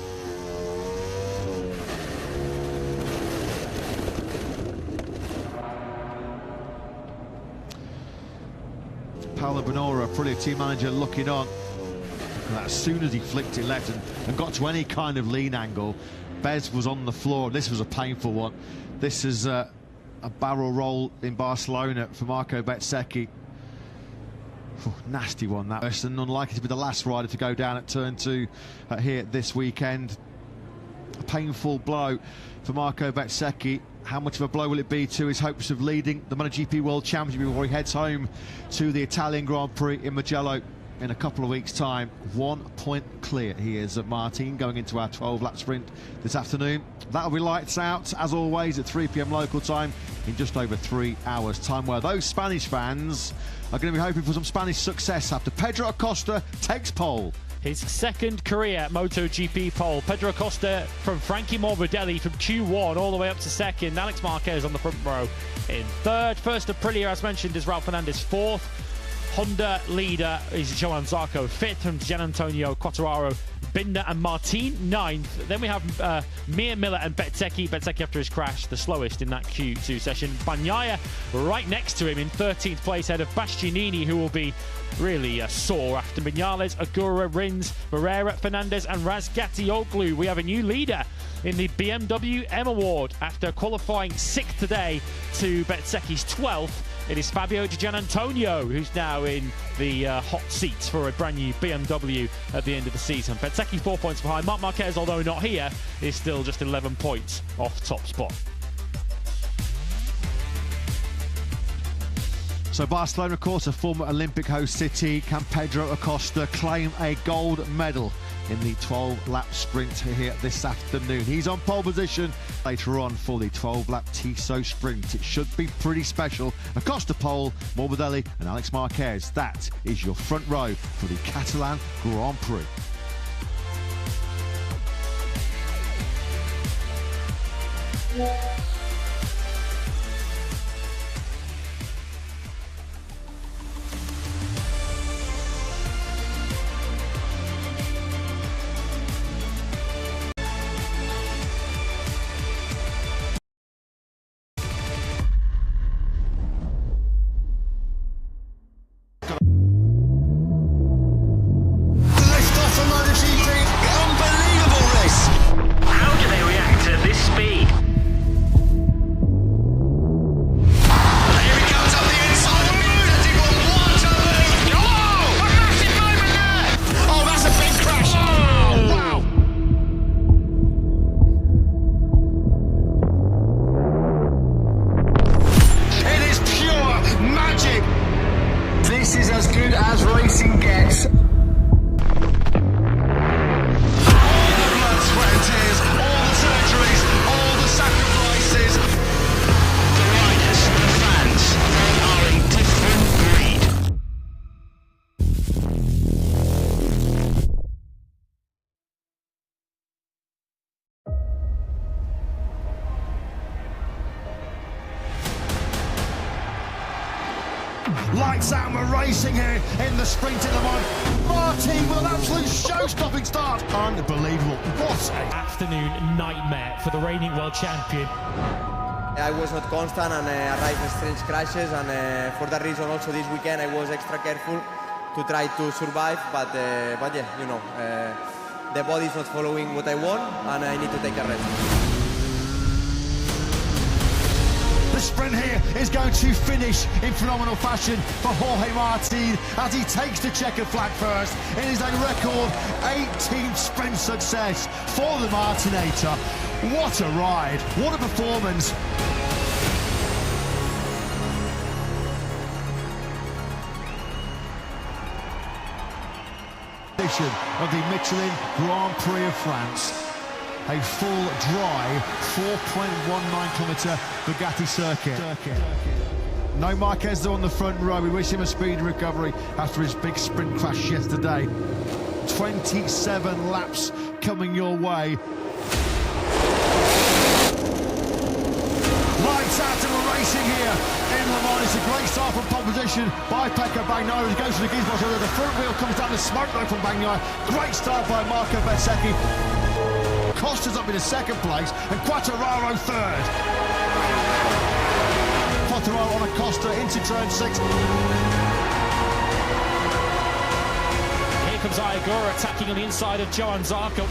Paolo Bonora, brilliant team manager, looking on. And as soon as he flicked it left and got to any kind of lean angle, Bez was on the floor. This was a painful one. This is a barrel roll in Barcelona for Marco Bezzecchi. Nasty one, that. And unlikely to be the last rider to go down at turn 2 here this weekend. A painful blow for Marco Bezzecchi. How much of a blow will it be to his hopes of leading the MotoGP World Championship before he heads home to the Italian Grand Prix in Mugello in a couple of weeks' time? 1 point clear he is at Martin going into our 12-lap sprint this afternoon. That'll be lights out, as always, at 3 p.m. local time in just over 3 hours' time, where those Spanish fans are going to be hoping for some Spanish success after Pedro Acosta takes pole. His 2nd career MotoGP pole. Pedro Acosta from Frankie Morbidelli from Q1 all the way up to 2nd. Alex Marquez on the front row in 3rd. First Aprilia, as mentioned, is Raul Fernandez 4th. Honda leader is Johan Zarco 5th from Gian Antonio Quartararo, Binder and Martin 9th. Then we have Mir Miller and Bezzecchi. Bezzecchi, after his crash, the slowest in that Q2 session. Bagnaia right next to him in 13th place, ahead of Bastianini, who will be really sore after Viñales, Agura, Rins, Barrera, Fernandez and Razgatioglu. We have a new leader in the BMW M Award after qualifying 6th today to Bezzecchi's 12th. It is Fabio Di Gianantonio who's now in the hot seats for a brand new BMW at the end of the season. Bezzecchi 4 points behind. Marc Marquez, although not here, is still just 11 points off top spot. So Barcelona, of course, a former Olympic host city. Can Pedro Acosta claim a gold medal in the 12-lap sprint here this afternoon? He's on pole position later on for the 12-lap Tissot sprint. It should be pretty special. Acosta pole, Morbidelli and Alex Marquez. That is your front row for the Catalan Grand Prix. Lights out, we're racing here in the sprint in the mine. Martin with an absolute show-stopping start. Unbelievable. What an afternoon nightmare for the reigning world champion. I was not constant and arrived in strange crashes, and for that reason also this weekend I was extra careful to try to survive, but yeah, you know, the body is not following what I want and I need to take a rest. The sprint here is going to finish in phenomenal fashion for Jorge Martin as he takes the checkered flag first. It is a record 18th sprint success for the Martinator. What a ride, what a performance. Of the Michelin Grand Prix of France. A full dry 4.19km Bugatti circuit. No Marquez though on the front row. We wish him a speedy recovery after his big sprint crash yesterday. 27 laps coming your way. Lights out and we're racing here in Le Mans. It's a great start from pole position by Pecco Bagnaia. He goes to the gearbox over the front wheel, comes down the smoke though from Bagnaia. Great start by Marco Bezzecchi. Costa's up in the second place and Quartararo third. Quartararo on a Costa into turn 6. Here comes Iagura attacking on the inside of Johan Zarco.